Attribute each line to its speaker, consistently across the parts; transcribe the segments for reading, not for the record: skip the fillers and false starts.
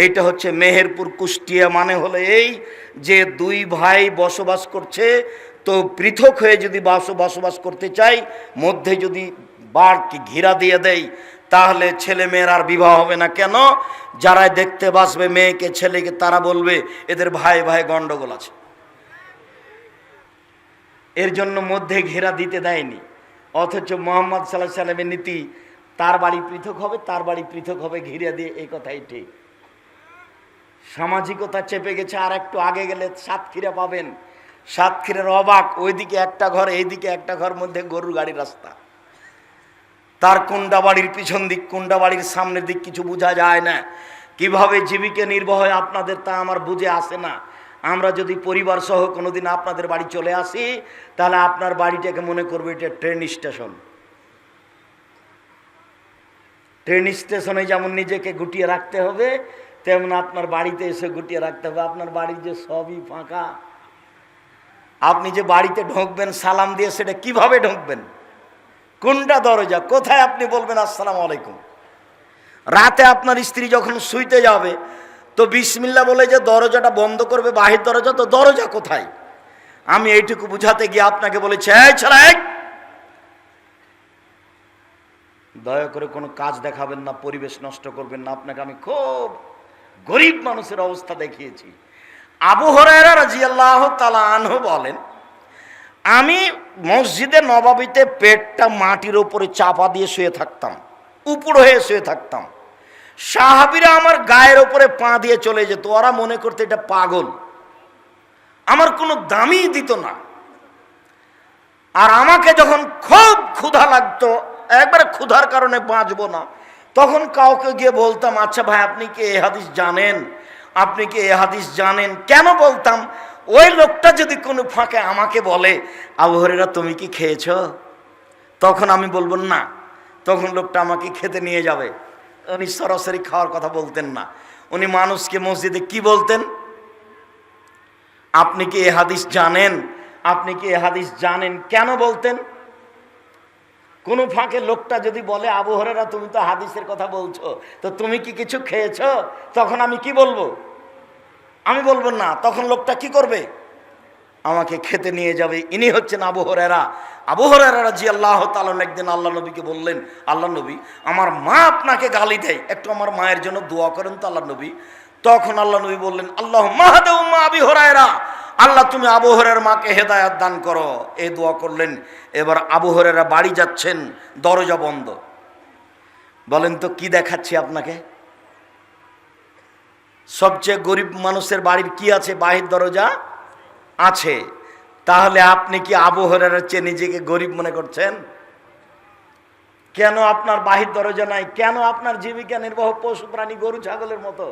Speaker 1: এইটা হচ্ছে মেহেরপুর কুষ্টিয়া। মানে হলো এই যে দুই ভাই বসবাস করছে, তো পৃথক হয়ে যদি বসবাস করতে চাই, মধ্যে যদি বাড়কে ঘিরা দিয়ে দেয়, তাহলে ছেলে মেয়ের আর বিবাহ হবে না। কেন? যারা দেখতে বাসবে মেয়েকে ছেলেকে, তারা বলবে এদের ভাই ভাই গন্ডগোল আছে, এর জন্য মধ্যে ঘেরা দিতে দেয়নি। অথচ মোহাম্মদ সাল্লাল্লাহু আলাইহি সাল্লামের নীতি, তার বাড়ি পৃথক হবে, তার বাড়ি পৃথক হবে, ঘিরে দিয়ে, এই কথাই ঠিক। সামাজিকতা চেপে গেছে। আর একটু আগে গেলে সাতক্ষীরা পাবেন, সাতক্ষীরার অবাক, ওইদিকে একটা ঘর এইদিকে একটা ঘর, মধ্যে গরুর গাড়ির রাস্তা। তার কুন্ডা বাড়ির পিছন দিক, কুন্ডা বাড়ির সামনের দিক কিছু বোঝা যায় না। কিভাবে জীবিকা নির্বাহ হয় আপনাদের তা আমার বুঝে আসে না। আমরা যদি পরিবার সহ কোনোদিন আপনাদের বাড়ি চলে আসি, তাহলে আপনার বাড়িটাকে মনে করবে এটা ট্রেন স্টেশন। ট্রেন স্টেশনে যেমন নিজেকে গুটিয়ে রাখতে হবে, তেমন আপনার বাড়িতে এসে গুটিয়ে রাখতে হবে। আপনার বাড়ি যে সবই ফাঁকা, আপনি যে বাড়িতে ঢুকবেন সালাম দিয়ে, সেটা কিভাবে ঢুকবেন? কোনটা দরজা, কোথায় আপনি বলবেন আসসালামু আলাইকুম? রাতে আপনার স্ত্রী যখন শুইতে যাবে, তো বিসমিল্লাহ বলে যে দরজাটা বন্ধ করবে, বাহির দরজা, তো দরজা কোথায়? আমি এইটুকু বুঝাতে গিয়ে আপনাকে বলেছি, এই ছেলে, দয়া করে কোনো কাজ দেখাবেন না, পরিবেশ নষ্ট করবেন না। আপনাকে আমি খুব গরিব মানুষের অবস্থা দেখিয়েছি। আবু হুরায়রা রাদিয়াল্লাহু তাআলা আনহু বলেন, আমি মসজিদে নববীতে পেটটা মাটির উপরে চাপা দিয়ে শুয়ে থাকতাম, উপর হয়ে শুয়ে থাকতাম। সাহাবীরা আমার গায়ের উপরে পা দিয়ে চলে যেত, ওরা মনে করতে এটা পাগল, আমার কোনো দামই দিত না। আর আমাকে যখন খুব ক্ষুধা লাগতো, একবারে ক্ষুধার কারণে বাঁচবো না, তখন কাউকে গিয়ে বলতাম, আচ্ছা ভাই আপনি কি এ হাদিস জানেন, আপনি কি এ হাদিস জানেন? কেন বলতাম? ওই লোকটা যদি কোনো ফাঁকে আমাকে বলে, আবু হুরায়রা তুমি কি খেয়েছ, তখন আমি বলবো না, তখন লোকটা আমাকে খেতে নিয়ে যাবে। উনি সরাসরি খাওয়ার কথা বলতেন না, উনি মানুষকে মসজিদে কি বলতেন, আপনি কি এ হাদিস জানেন, আপনি কি এ হাদিস জানেন, কেন বলতেন? কোন ফাঁকে লোকটা যদি বলে, আবু হুরায়রা তুমি তো হাদিসের কথা বলছো, তো তুমি কি কিছু খেয়েছো, তখন আমি কি বলবো? আমি বলবো না, তখন লোকটা কি করবে? আমাকে খেতে নিয়ে যাবে। ইনি হচ্ছেন আবু হুরায়রা। আবু হুরায়রা রাদিয়াল্লাহু তাআলা একদিন আল্লাহ নবীকে বললেন, আল্লাহ নবী আমার মা আপনাকে গালি দেয়, একটু আমার মায়ের জন্য দোয়া করেন তো আল্লাহ নবী। তখন আল্লাহ নবী বললেন, আল্লাহুম্মা হাদি উম্মা আবি হুরায়রা, আল্লাহ তুমি আবু হুরায়রার মাকে হেদায়েত দান করো, এই দোয়া করলেন। এবার আবু হুরায়রা বাড়ি যাচ্ছেন, দরজা বন্ধ। বলেন তো কি দেখাচ্ছি আপনাকে? সবচেয়ে গরিব মানুষের বাড়ির কি আছে? বাহির দরজা আছে। তাহলে আপনি কি আবু হুরায়রার চেয়ে নিজেকে গরিব মনে করছেন? কেন আপনার বাহির দরজা নাই? কেন আপনার জীবিকা নির্বাহ পশু প্রাণী গরু ছাগলের মতো?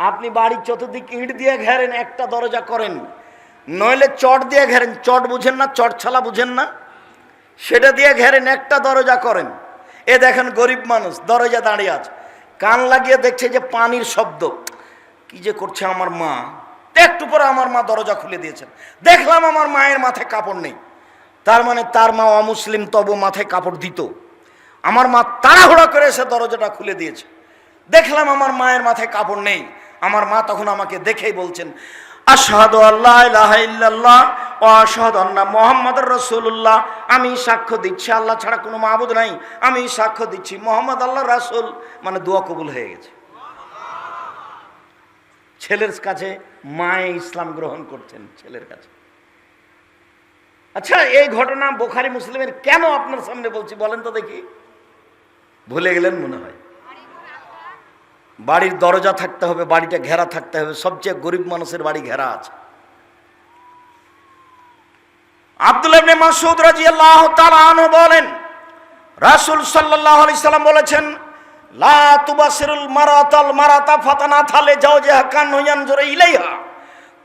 Speaker 1: আপনি বাড়ির চতুর্দিক ইট দিয়ে ঘেরেন, একটা দরজা করেন, নইলে চট দিয়ে ঘেরেন। চট বুঝেন না? চট ছালা বুঝেন না? সেটা দিয়ে ঘেরেন, একটা দরজা করেন। এ দেখেন গরিব মানুষ দরজা দাঁড়িয়ে আছে, কান লাগিয়ে দেখছে যে পানির শব্দ, কি যে করছে আমার মা। একটু পরে আমার মা দরজা খুলে দিয়েছেন, দেখলাম আমার মায়ের মাথায় কাপড় নেই। তার মানে তার মা অমুসলিম, তবু মাথায় কাপড় দিত। আমার মা তাড়াহুড়া করে এসে দরজাটা খুলে দিয়েছে, দেখলাম আমার মায়ের মাথায় কাপড় নেই। আমার মা তখন আমাকে দেখেই বলছেন, আশহাদু আল্লা ইলাহা ইল্লাল্লাহ ওয়া আশহাদু আন্না মুহাম্মাদুর রাসূলুল্লাহ, আমি সাক্ষ্য দিচ্ছি আল্লাহ ছাড়া কোনো মাবুদ নাই, আমি সাক্ষ্য দিচ্ছি মুহাম্মদ আল্লাহর রাসূল। মানে দোয়া কবুল হয়ে গেছে। ছেলের কাছে মায়ে ইসলাম গ্রহণ করছেন, ছেলের কাছে। আচ্ছা, এই ঘটনা বুখারী মুসলিমের, কেন আপনার সামনে বলছি বলেন তো দেখি? ভুলে গেলেন মনে হয়। বাড়ির দরজা থাকতে হবে, বাড়িটা ঘেরা থাকতে হবে। সবচেয়ে গরিব মানুষের বাড়ি ঘেরা আছে। আব্দুল্লাহ ইবনে মাসউদ রাদিয়াল্লাহু তাআলা আনহু বলেন, রাসূল সাল্লাল্লাহু আলাইহি সাল্লাম বলেছেন, লা তুবাসিরুল মারাতাল মারাতা ফাতানাথা লিজাওজিহা কান ইয়ানজুরু ইলাইহা,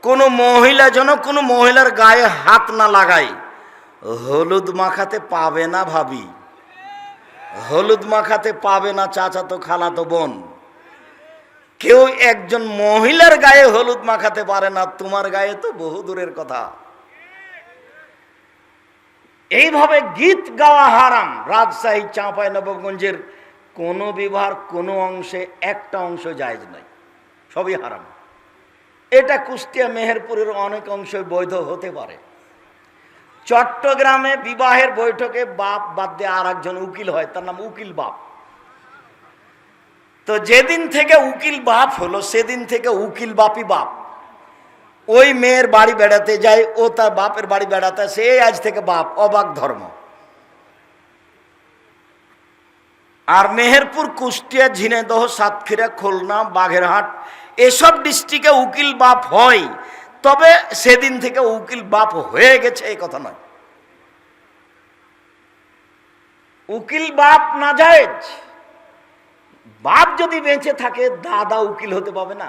Speaker 1: কোন মহিলা যেন কোন মহিলার গায়ে হাত না লাগায়। হলুদ মাখাতে পাবে না ভাবি, হলুদ মাখাতে পাবে না চাচাতো খালাতো বোন, কেউ একজন মহিলার গায়ে হলুদ মাখাতে পারে না, তোমার গায়ে তো বহু দূরের কথা। এইভাবে গীত গাওয়া হারাম। রাজশাহী, চাঁপাইনবাবগঞ্জের কোন বিবাহের কোন অংশে একটা অংশ জায়েজ নয়। সবই হারাম। এটা কুষ্টিয়া মেহেরপুরের অনেক অংশে বৈধ হতে পারে। চট্টগ্রামে বিবাহের বৈঠকে বাপ বাদ দিয়ে আর একজন উকিল হয়, তার নাম উকিল বাপ। তো যেদিন থেকে উকিল বাপ হলো সেদিন থেকে উকিল বাপই বাপ। ওই মেয়ের বাড়ি বেড়াতে যায়, ও তার বাপের বাড়ি বেড়াতে আসে, আজ থেকে বাপ। অবাক ধর্ম। আর মেহেরপুর, কুষ্টিয়া, ঝিনাইদহ, সাতক্ষীরা, খুলনা, বাগেরহাট এসব ডিস্ট্রিক্টে উকিল বাপ হয়, তবে সেদিন থেকে উকিল বাপ হয়ে গেছে এই কথা নয়। উকিল বাপ নাজায়েজ। বাপ যদি বেঁচে থাকে দাদা উকিল হতে পাবে না।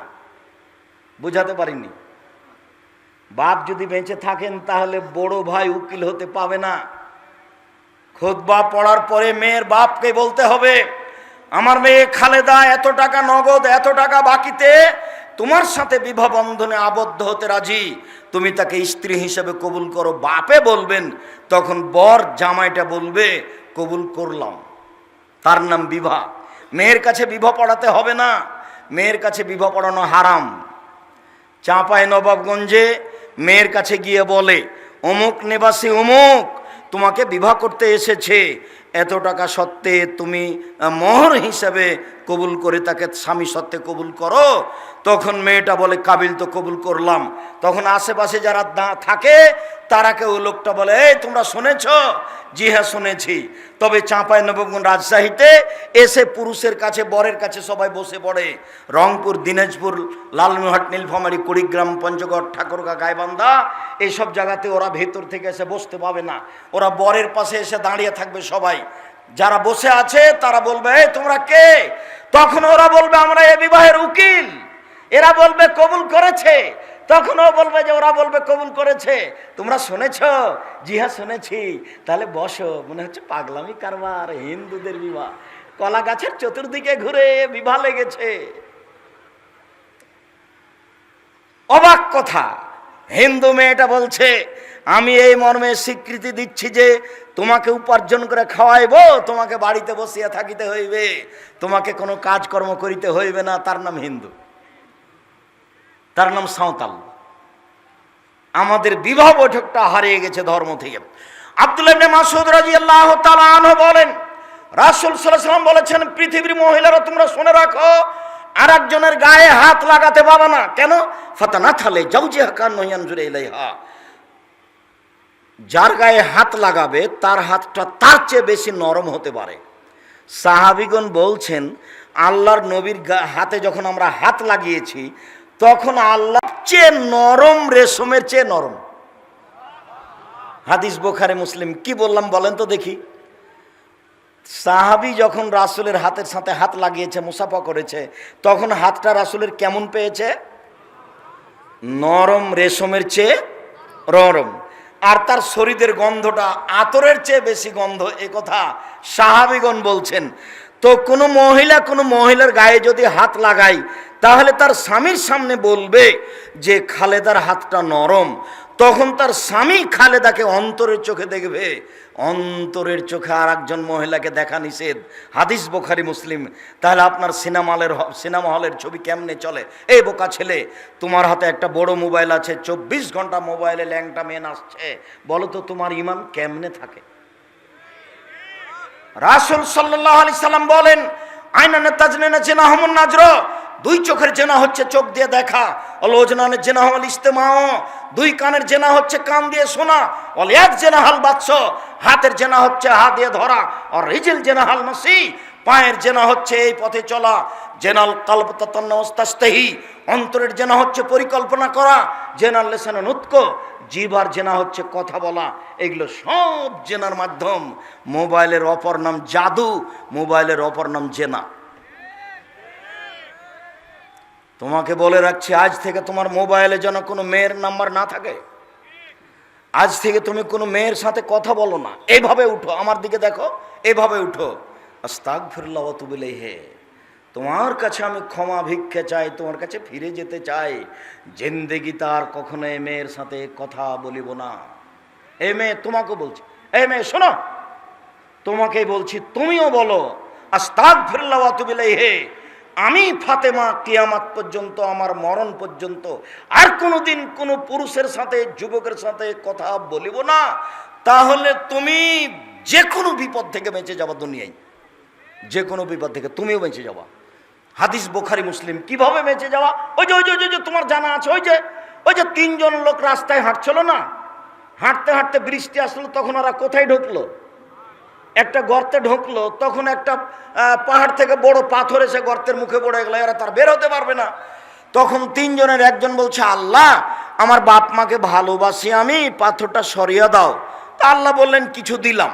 Speaker 1: বুঝাতে পারিনি? বাপ যদি বেঁচে থাকেন তাহলে বড় ভাই উকিল হতে পাবে না। খুতবা পড়ার পরে মেয়ের বাপকে বলতে হবে, আমার মেয়ে খালেদা এত টাকা নগদ, এত টাকা বাকিতে তোমার সাথে বিবাহ বন্ধনে আবদ্ধ হতে রাজি, তুমি তাকে স্ত্রী হিসেবে কবুল করো। বাপে বলবেন, তখন বর জামাইটা বলবে কবুল করলাম। তার নাম বিবাহ। মেয়ের কাছে বিবাহ পড়াতে হবে না, মেয়ের কাছে বিবাহ পড়ানো হারাম। চাঁপায় নবাবগঞ্জে মেয়ের কাছে গিয়ে বলে, অমুক নিবাসী অমুক তোমাকে বিবাহ করতে এসেছে, এত টাকা সত্ত্বে তুমি মোহর হিসাবে কবুল করে তাকে স্বামী সত্ত্বে কবুল করো। তখন মেয়েটা বলে কাবিল, তো কবুল করলাম। তখন আশেপাশে যারা থাকে তারা কেউ লোকটা বলে, এই তোমরা শুনেছ? জি হ্যাঁ শুনেছি। তবে চাঁপাই নবাবগঞ্জ রাজশাহীতে এসে পুরুষের কাছে বরের কাছে সবাই বসে পড়ে। রংপুর, দিনাজপুর, লালমনিরহাট, নীলফামারী, কুড়িগ্রাম, পঞ্চগড়, ঠাকুরগাঁ, গাইবান্ধা এইসব জায়গাতে ওরা ভেতর থেকে এসে বসতে পাবে না। ওরা বরের পাশে এসে দাঁড়িয়ে থাকবে সবাই। যারা বসে আছে তারা বলবে, এই তোমরা কে? তখন ওরা বলবে আমরা এ বিবাহের উকিল। এরা বলবে কবুল করেছে। তখন ও বলবে যে ওরা বলবে কবুল করেছে। তোমরা শুনেছ? জি হ্যাঁ শুনেছি। তাহলে বসো। মনে হচ্ছে পাগলামি কারবার, হিন্দুদের বিবাহ। কলা গাছের চতুর্দিকে ঘুরে বিবাহ লেগেছে। অবাক কথা, হিন্দু মেয়েটা বলছে আমি এই মর্মে স্বীকৃতি দিচ্ছি যে তোমাকে উপার্জন করে খাওয়াইবো, তোমাকে বাড়িতে বসিয়া থাকিতে হইবে, তোমাকে কোনো কাজকর্ম করিতে হইবে না। তার নাম হিন্দু, তার নাম সাঁওতাল। আমাদের বিবাহ বৈঠকটা হারিয়ে গেছে ধর্ম থেকে। আব্দুল্লাহ ইবনে মাসউদ রাদিয়াল্লাহু তাআলা আনহু বলেন, রাসূল সাল্লাল্লাহু আলাইহি ওয়াসাল্লাম বলেছেন, পৃথিবীর মহিলারা তোমরা শুনে রাখো, আর একজনের গায়ে হাত লাগাতে পারবে না। কেন? ফাতানাথালে জাওজিহা কান্নু ইয়ানজুরু ইলাইহা। যার গায়ে হাত লাগাবে তার হাতটা তার চেয়ে বেশি নরম হতে পারে। সাহাবীগণ বলছেন, আল্লাহর নবীর হাতে যখন আমরা হাত লাগিয়েছি তখন আল্লাহ চেয়ে নরম, রেশমের চেয়ে নরম। হাদিস বুখারী মুসলিম। কি বললাম বলেন তো দেখি? সাহাবী যখন রাসূলের হাতের সাথে হাত লাগিয়েছে, মুসাফা করেছে, তখন হাতটা রাসূলের কেমন পেয়েছে? নরম, রেশমের চেয়ে নরম। আর তার শরীরের গন্ধটা আতরের চেয়ে বেশি গন্ধ, এ কথা সাহাবীগণ বলছেন। তো কোনো মহিলার গায়ে যদি হাত লাগায় তাহলে তার স্বামীর সামনে বলবে যে খালেদার হাতটা নরম, তখন তার স্বামী খালেদাকে অন্তরের চোখে দেখবে। অন্তরের চোখে আর একজন মহিলাকে দেখা নিষেধ। হাদিস বুখারী মুসলিম। তাহলে আপনার সিনেমা হলের ছবি কেমনে চলে? এই বোকা ছেলে, তোমার হাতে একটা বড় মোবাইল আছে, 24 ঘন্টা মোবাইলে ল্যাংটা মেয়ে আসছে, বলো তো তোমার ঈমান কেমনে থাকে? রাসূল সাল্লাল্লাহু আলাইহি সাল্লাম বলেন, আইনানে তাজনিনা জিনাহুমুন নাজর, দুই চোখের জেনা হচ্ছে চোখ দিয়ে দেখা। অল ওজনানের জেনা হল ইস্তেমাও, দুই কানের জেনা হচ্ছে কান দিয়ে শোনা। অল এক জেনা হাল বাদশ, হাতের জেনা হচ্ছে হাত দিয়ে ধরা। আর রিজিল জেনা হাল মাসি, পায়ের জেনা হচ্ছে এই পথে চলা। জেনাল কালব তাতান্নাস্তাহি, অন্তরের জেনা হচ্ছে পরিকল্পনা করা। জেনাল লিসানুন নুতক, জিহ্বার জেনা হচ্ছে কথা বলা। এগুলো সব জেনার মাধ্যম। মোবাইলের অপর নাম জাদু, মোবাইলের অপর নাম জেনা। তোমাকে বলে রাখছি, আজ থেকে তোমার মোবাইলে যেন কোনো মেয়ের নাম্বার না থাকে। আজ থেকে তুমি কোনো মেয়ের সাথে কথা বলো না। এইভাবে উঠো, আমার দিকে দেখো, এইভাবে উঠো। আস্তাগফিরুল্লাহ ওয়া তুবু ইলাইহি, তোমার কাছে আমি ক্ষমা ভিক্ষা চাই, তোমার কাছে ফিরে যেতে চাই। জিন্দেগি তার কখনো এই মেয়ের সাথে কথা বলিব না। এই মেয়ে তোমাকে বলছি, এই মেয়ে শোনো, তোমাকেই বলছি, তুমিও বলো আস্তাগফিরুল্লাহ ওয়া তুবু ইলাইহি। আমি ফাতেমা কিয়ামত পর্যন্ত, আমার মরণ পর্যন্ত আর কোনোদিন কোনো পুরুষের সাথে, যুবকের সাথে কথা বলিব না, তাহলে তুমি যে কোনো বিপদ থেকে বেঁচে যাবা। দুনিয়ায় যে কোনো বিপদ থেকে তুমিও বেঁচে যাবা। হাদিস বুখারী মুসলিম। কিভাবে বেঁচে যাওয়া? ওই যে তোমার জানা আছে, ওই যে তিনজন লোক রাস্তায় হাঁটছিল না, হাঁটতে হাঁটতে বৃষ্টি আসলো, তখন ওরা কোথায় ঢুকলো? একটা গর্তে ঢুকলো। তখন একটা পাহাড় থেকে বড় পাথর এসে গর্তের মুখে পড়ে গেল, এরা তার বের হতে পারবে না। তখন তিনজনের একজন বলছে, আল্লাহ আমার বাপ মাকে ভালোবাসি আমি, পাথরটা সরিয়ে দাও। তা আল্লাহ বললেন কিছু দিলাম।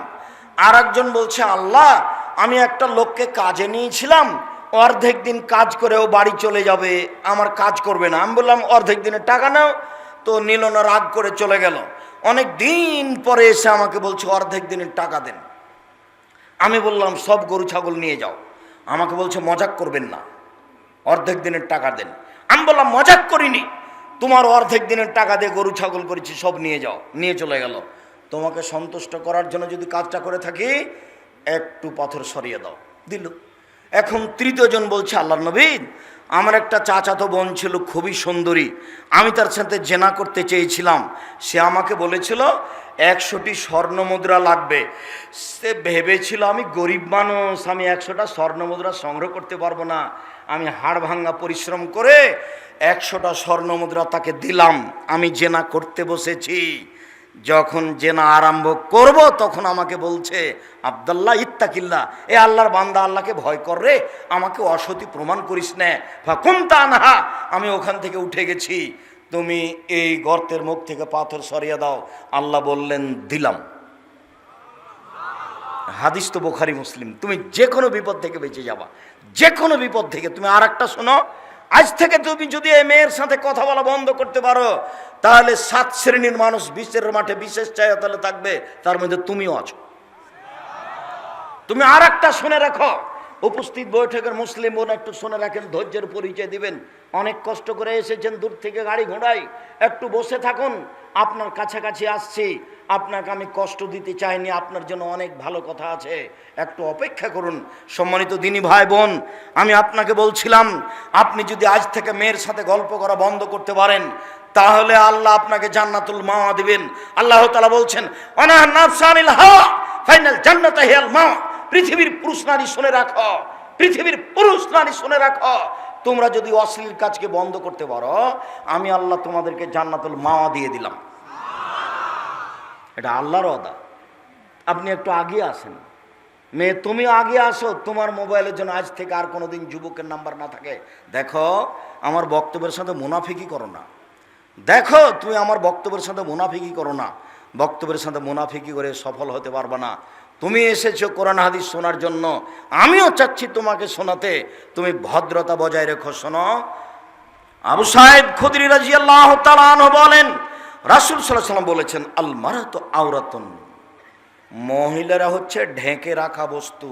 Speaker 1: আর একজন বলছে, আল্লাহ আমি একটা লোককে কাজে নিয়েছিলাম, অর্ধেক দিন কাজ করে ও বাড়ি চলে যাবে, আমার কাজ করবে না। আমি বললাম অর্ধেক দিনের টাকা নাও। তো নিল না, রাগ করে চলে গেল। অনেক দিন পরে এসে আমাকে বলছে অর্ধেক দিনের টাকা দেন। আমি বললাম সব গরু ছাগল নিয়ে যাও। আমাকে বলছে মজাক করবেন না, অর্ধেক দিনের টাকা দেন। আমি বললাম মজাক করিনি, তোমার অর্ধেক দিনের টাকা দিয়ে গরু ছাগল করেছি, সব নিয়ে যাও। নিয়ে চলে গেল। তোমাকে সন্তুষ্ট করার জন্য যদি কাজটা করে থাকি, একটু পাথর সরিয়ে দাও। দিল। এখন তৃতীয় জন বলছে, আল্লাহর নবী আমার একটা চাচাতো বোন ছিল, খুবই সুন্দরী, আমি তার সাথে জেনা করতে চেয়েছিলাম। সে আমাকে বলেছিল 100টি স্বর্ণ মুদ্রা লাগবে। সে ভেবেছিল আমি গরিব মানুষ, আমি 100টা স্বর্ণ মুদ্রা সংগ্রহ করতে পারবো না। আমি হাড় ভাঙা পরিশ্রম করে 100টা স্বর্ণ মুদ্রা তাকে দিলাম। আমি জেনা করতে বসেছি। যখন জেনা আরম্ভ করব তখন আমাকে বলছে, আব্দুল্লাহ ইত্তাকিল্লাহ, এ আল্লাহর বান্দা, আল্লাহকে ভয় কর রে, আমাকে অসতী প্রমাণ করিস না। ফাকুমতা আনহা, আমি ওখান থেকে উঠে গেছি, তুমি এই গর্তের মুখ থেকে পাথর সরিয়ে দাও। আল্লাহ বললেন দিলাম। হাদিস তো বুখারী মুসলিম। তুমি যে কোনো বিপদ থেকে বেঁচে যাবা, যে কোনো বিপদ থেকে। তুমি আর একটা শোনো, আজ থেকে তুমি যদি এই মেয়ের সাথে কথা বলা বন্ধ করতে পারো, তাহলে 7 শ্রেণীর মানুষ বিশ্বের মাঠে বিশেষ চাহিদা থাকবে, তার মধ্যে তুমিও আছো। তুমি আর একটা শুনে রাখো, উপস্থিত বৈঠকের মুসলিম বোন একটু শুনে রাখেন, ধৈর্যের পরিচয় দিবেন। অনেক কষ্ট করে এসেছেন দূর থেকে গাড়ি ঘোড়ায়, একটু বসে থাকুন। আপনার কাছাকাছি আসছি, আপনাকে আমি কষ্ট দিতে চাইনি, আপনার জন্য অনেক ভালো কথা আছে, একটু অপেক্ষা করুন। সম্মানিত দিনী ভাই বোন, আমি আপনাকে বলছিলাম, আপনি যদি আজ থেকে মেয়ের সাথে গল্প করা বন্ধ করতে পারেন, তাহলে আল্লাহ আপনাকে জান্নাতুল মাওয়া দিবেন। আল্লাহ তাআলা বলছেন, অনাহ নাফসানিল হাওয়া ফাইনাল জান্নাতা হিয়াল মাওয়া। পৃথিবীর পুরুষ নারী শুনে রাখো, পৃথিবীর পুরুষ নারী শুনে রাখো, তোমরা যদি অশ্লীল কাজকে বন্ধ করতে পারো, আমি আল্লাহ তোমাদেরকে জান্নাতুল মাওয়া দিয়ে দিলাম। এটা আল্লাহর ওয়াদা। আপনি একটু আগে আসেন, মেয়ে তুমি আগে আসো, তোমার মোবাইলের জন্য আজ থেকে আর কোনোদিন যুবকের নাম্বার না থাকে। দেখো আমার বক্তব্যের সাথে মুনাফিকি করো না, দেখো তুমি আমার বক্তব্যের সাথে মুনাফিকি করো না। বক্তব্যের সাথে মুনাফিকি করে সফল হতে পারবে না। তুমি এসেছো কোরআন হাদিস শোনার জন্য, আমিও চাচ্ছি তোমাকে শোনাতে, তুমি ভদ্রতা বজায় রেখো। শোনো, আবু সাঈদ খুদরি রাদিয়াল্লাহু তাআলা আনহু বলেন, রাসূল সাল্লাল্লাহু আলাইহি ওয়াসাল্লাম বলেছেন, আল মারাতু আওরাতুন, মহিলারা হচ্ছে ঢেকে রাখা বস্তু।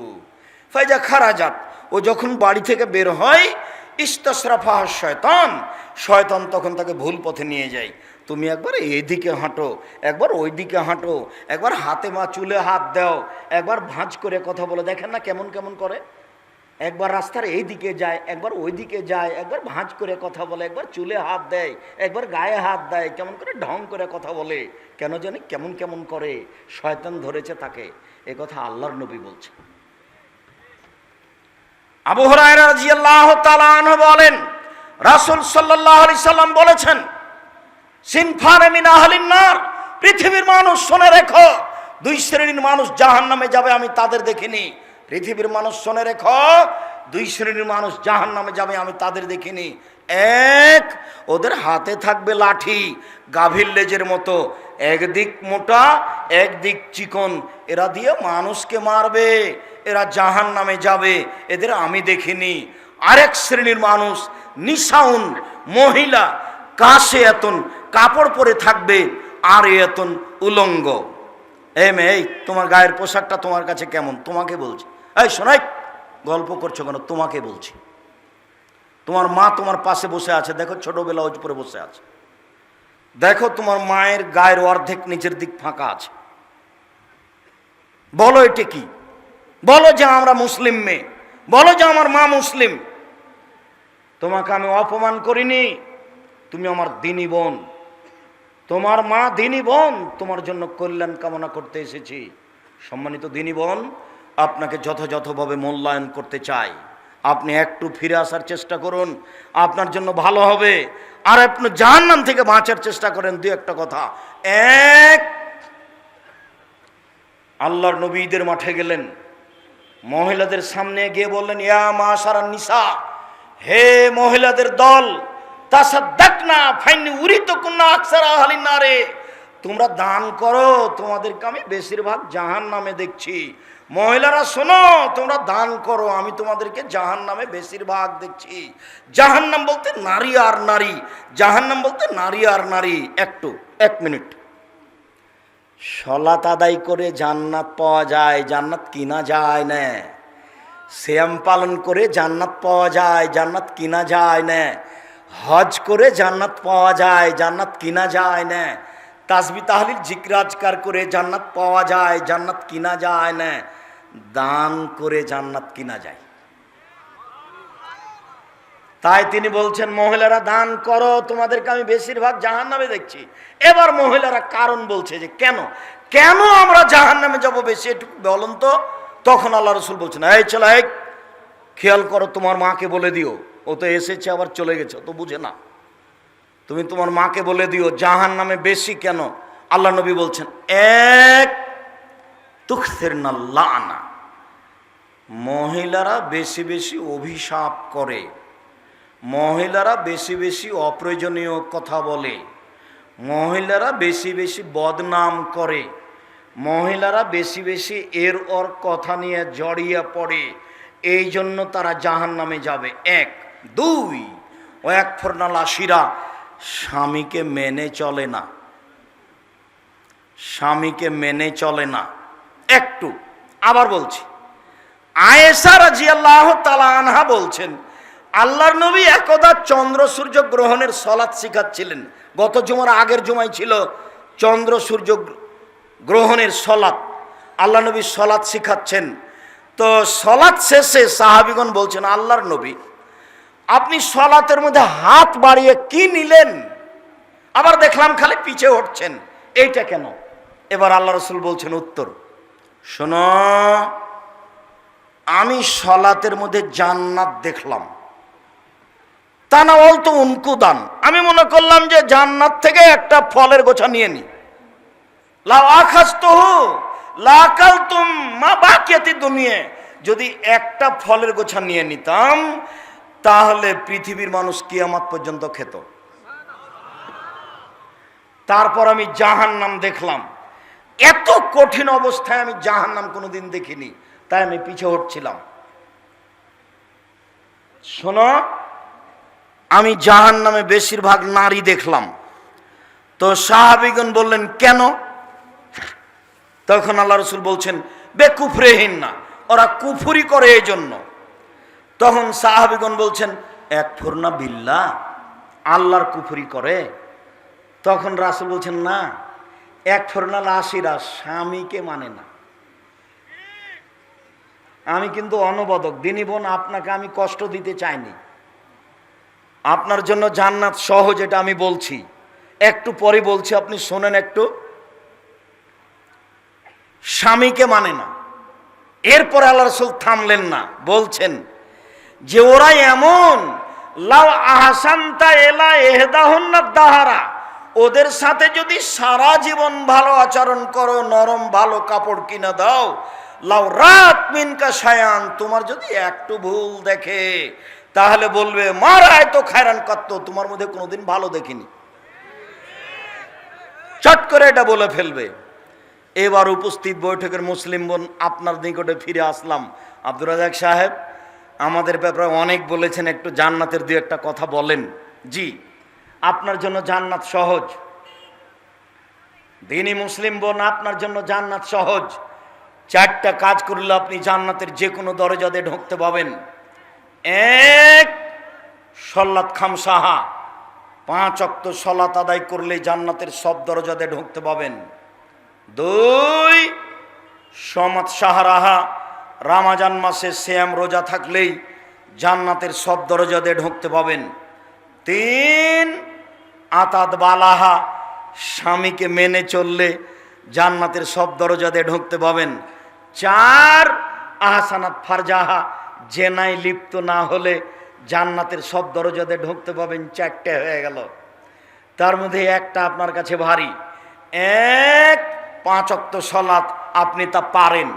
Speaker 1: ফাইজা খারাজাত, ও যখন বাড়ি থেকে বের হয়, ইস্তাসরাফাহা শয়তান, শয়তান তখন তাকে ভুল পথে নিয়ে যায়। তুমি একবার এইদিকে হাঁটো, একবার ওইদিকে হাঁটো, একবার হাতে মা চুলে হাত দাও, একবার ভাঁজ করে কথা বলে, দেখেন না কেমন কেমন করে। একবার রাস্তার এই দিকে যায়, একবার ওই দিকে যায়, একবার ভাঁজ করে কথা বলে, একবার চুলে হাত দেয়, একবার গায়ে হাত দেয়, কেমন করে ঢং করে কথা বলে, কেন জানি কেমন কেমন করে। শয়তান ধরেছে তাকে। এ কথা আল্লাহর নবী বলছে। আবু হুরায়রা রাদিয়াল্লাহু তাআলা আনহু বলেন, রাসূল সাল্লাল্লাহু আলাইহি সাল্লাম বলেছেন, সিনফানে মিন আহলিন নার, পৃথিবীর মানুষ শুনে রেখো, 2 শ্রেণীর মানুষ জাহান্নামে যাবে, আমি তাদের দেখিনি। পৃথিবীর মানুষ শুনে রেখো, 2 শ্রেণীর মানুষ জাহান্নামে যাবে, আমি তাদের দেখিনি। এক, ওদের হাতে থাকবে লাঠি, গাভীর লেজের মতো, একদিক মোটা একদিক চিকন, এরা দিয়ে মানুষকে মারবে, এরা জাহান্নামে যাবে, এদের আমি দেখিনি। আরেক শ্রেণীর মানুষ নিসাউন, মহিলা, কাশে এতন, কাপড় পরে থাকবে, আর এতন উলঙ্গ। এই তোমার গায়ের পোশাকটা তোমার কাছে কেমন? তোমাকে বলছি। এই শোনাই, গল্প করছো কেন? তোমাকে বলছি। তোমার মা তোমার পাশে বসে আছে, দেখো ছোটবেলা ওজ পরে বসে আছে, দেখো তোমার মায়ের গায়ের অর্ধেক নিচের দিক ফাঁকা আছে। বলো এটা কি? বলো যে আমরা মুসলিম মেয়ে, বলো যে আমার মা মুসলিম। তোমাকে আমি অপমান করিনি, তুমি আমার দিনী বোন, তোমার মা দিনী বোন, তোমার জন্য কল্যাণ কামনা করতে এসেছি। সম্মানিত দিনী বোন, আপনাকে যথাযথভাবে মূল্যায়ন করতে চাই। আপনি একটু ফিরে আসার চেষ্টা করুন, আপনার জন্য ভালো হবে। আর আপনি জাহান্নাম থেকে বাঁচার চেষ্টা করেন। দুই একটা কথা। এক, আল্লাহর নবী ঈদের মাঠে গেলেন, মহিলাদের সামনে গিয়ে বললেন, ইয়া মাশারান নিসা, হে মহিলাদের দল, তাসাদ্দাকনা ফাইন্নী উরিতুকুন্না আকসারা আহলিন নারে, তোমরা দান করো, তোমাদেরকে আমি বেশিরভাগ জাহান্নামে দেখছি। মহিলারা শোনো, তোমরা দান করো, আমি তোমাদেরকে জাহান্নামে বেশিরভাগ দেখছি। জাহান্নাম বলতে নারী আর নারী, জাহান্নাম বলতে নারী আর নারী। এক মিনিট, সালাত আদায় করে জান্নাত পাওয়া যায়, জান্নাত কিনা যায় না। সিয়াম পালন করে জান্নাত পাওয়া যায়, জান্নাত কিনা যায় না। হজ করে জান্নাত পাওয়া যায়, জান্নাত কিনা যায় না। তাসবিহ তাহলিল জিকির আজকার করে জান্নাত পাওয়া যায়, জান্নাত কিনা যায় না। দান করে জান্নাত কিনা যায়। তাই তিনি বলছেন, মহিলারা দান করো, তোমাদেরকে আমি বেশিরভাগ জাহান্নামে দেখছি। এবার মহিলারা কারণ বলছে যে কেন আমরা জাহান্নামে যাব বেশি, একটু বলুন তো। তখন আল্লাহ রসুল বলছেন, এই ছেলে, খেয়াল করো, তোমার মাকে বলে দিও, ও তো এসেছে আবার চলে গেছে, ও তো বুঝে না। তুমি তোমার মাকে বলে দিও জাহান্নামে বেশি কেন। আল্লাহ নবী বলছেন, এক, তুকসিরনা লানা, মহিলারা বেশি বেশি অভিশাপ করে, মহিলারা বেশি বেশি অপ্রয়োজনীয় কথা বলে, মহিলারা বেশি বেশি বদনাম করে, মহিলারা বেশি বেশি এর ওর কথা নিয়ে জড়িয়ে পড়ে, এই জন্য তারা জাহান্নামে যাবে। এক। দুই, ও এক ফরনালাশিরা, স্বামীকে মেনে চলে না, স্বামীকে মেনে চলে না। একটু আবার বলছি, আয়েশা রাদিয়াল্লাহু তাআলা আনহা বলছেন, আল্লাহর নবী একদা চন্দ্র সূর্য গ্রহণের সলাত শিখাচ্ছিলেন। গত জুমার আগের জুমায় ছিল চন্দ্র সূর্য গ্রহণের সলাত। আল্লাহ নবী সলাত শিখাচ্ছেন। তো সলাত শেষে সাহাবীগণ বলছেন, আল্লাহর নবী, আপনি সলাতের মধ্যে হাত বাড়িয়ে কি নিলেন? আবার দেখলাম খালি পিছে উঠছেন, এইটা কেন? এবার আল্লাহ রসুল বলছেন উত্তর, শোনো, আমি সলাতের মধ্যে জান্নাত দেখলাম। তা না বলতো উনকুদান, আমি মনে করলাম যে জান্নাত থেকে একটা ফলের গোছা নিয়ে নি। লাউ আখাযতুহু লাকালতুম মা বাকিয়াতি দুনিয়া, যদি একটা ফলের গোছা নিয়ে নিতাম তাহলে পৃথিবীর মানুষ কিয়ামত পর্যন্ত খেত। তারপর আমি জাহান্নাম দেখলাম। এত কঠিন অবস্থায় আমি জাহান্নাম কোনোদিন দেখিনি, তাই আমি পিছে হটছিলাম। শোনো, আমি জাহান্নামে বেশিরভাগ নারী দেখলাম। তো সাহাবীগণ বললেন, কেন? তখন আল্লাহ রসুল বলছেন, বেকুফরেহীন না, ওরা কুফরি করে এই জন্য। তখন সাহাবীগণ বলছেন, একফুরনা বিল্লাহ, আল্লাহর কুফরি করে? তখন রাসূল বলছেন, না, একফুরনা লাশিরা, স্বামীকে মানে না। আমি কিন্তু অনবদক দিনী বোন, আপনাকে আমি কষ্ট দিতে চাইনি। আপনার জন্য জান্নাত সহজ, এটা আমি বলছি, একটু পরে বলছি, আপনি শোনেন একটু। স্বামীকে মানে না। এরপরে আল্লাহ রাসূল থামলেন না, বলছেন যে ওরা এমন, লাউ আহসানতা ইলা ইহদাহুন্না দাহারা, ওদের সাথে যদি সারা জীবন ভালো আচরণ করো, নরম ভালো কাপড় কিনে দাও, লাউ রাত মিনকা শায়ান, তোমার যদি একটু ভুল দেখে তাহলে বলবে মা রাআইতু খায়রান কাত্তু, তোমার মধ্যে কোনোদিন ভালো দেখিনি, চট করে এটা বলে ফেলবে। এবার উপস্থিত বৈঠকের মুসলিম বোন, আপনার নিকটে ফিরে আসলাম। আব্দুর রাজ্জাক সাহেব আমাদের ব্যাপারে অনেক বলেছেন, একটু জান্নাতের দুই একটা কথা বলেন। জি, আপনার জন্য জান্নাত সহজ। দিনী মুসলিম বোন, আপনার জন্য জান্নাত সহজ। চারটা কাজ করলে আপনি জান্নাতের যে কোনো দরজাতে ঢুকতে পাবেন। এক, সলাত খামসাহা, 5 ওয়াক্ত সলাত আদায় করলে জান্নাতের সব দরজাতে ঢুকতে পাবেন। 2, সমাত সাহারাহা, রমজান মাসে সিয়াম রোজা থাকলেই জান্নাতের সব দরজা দিয়ে ঢুকতে পাবেন। 3 আতাত বালাহা, স্বামীকে মেনে চললে জান্নাতের সব দরজা দিয়ে ঢুকতে পাবেন। 4 আহসানাত ফারজাহা, জেনায় লিপ্ত না হলে জান্নাতের সব দরজা দিয়ে ঢুকতে পাবেন। 4টে হয়ে গেল। তার মধ্যে একটা আপনার কাছে ভারী। 1 5 ওয়াক্ত সালাত, আপনি তা পারেন।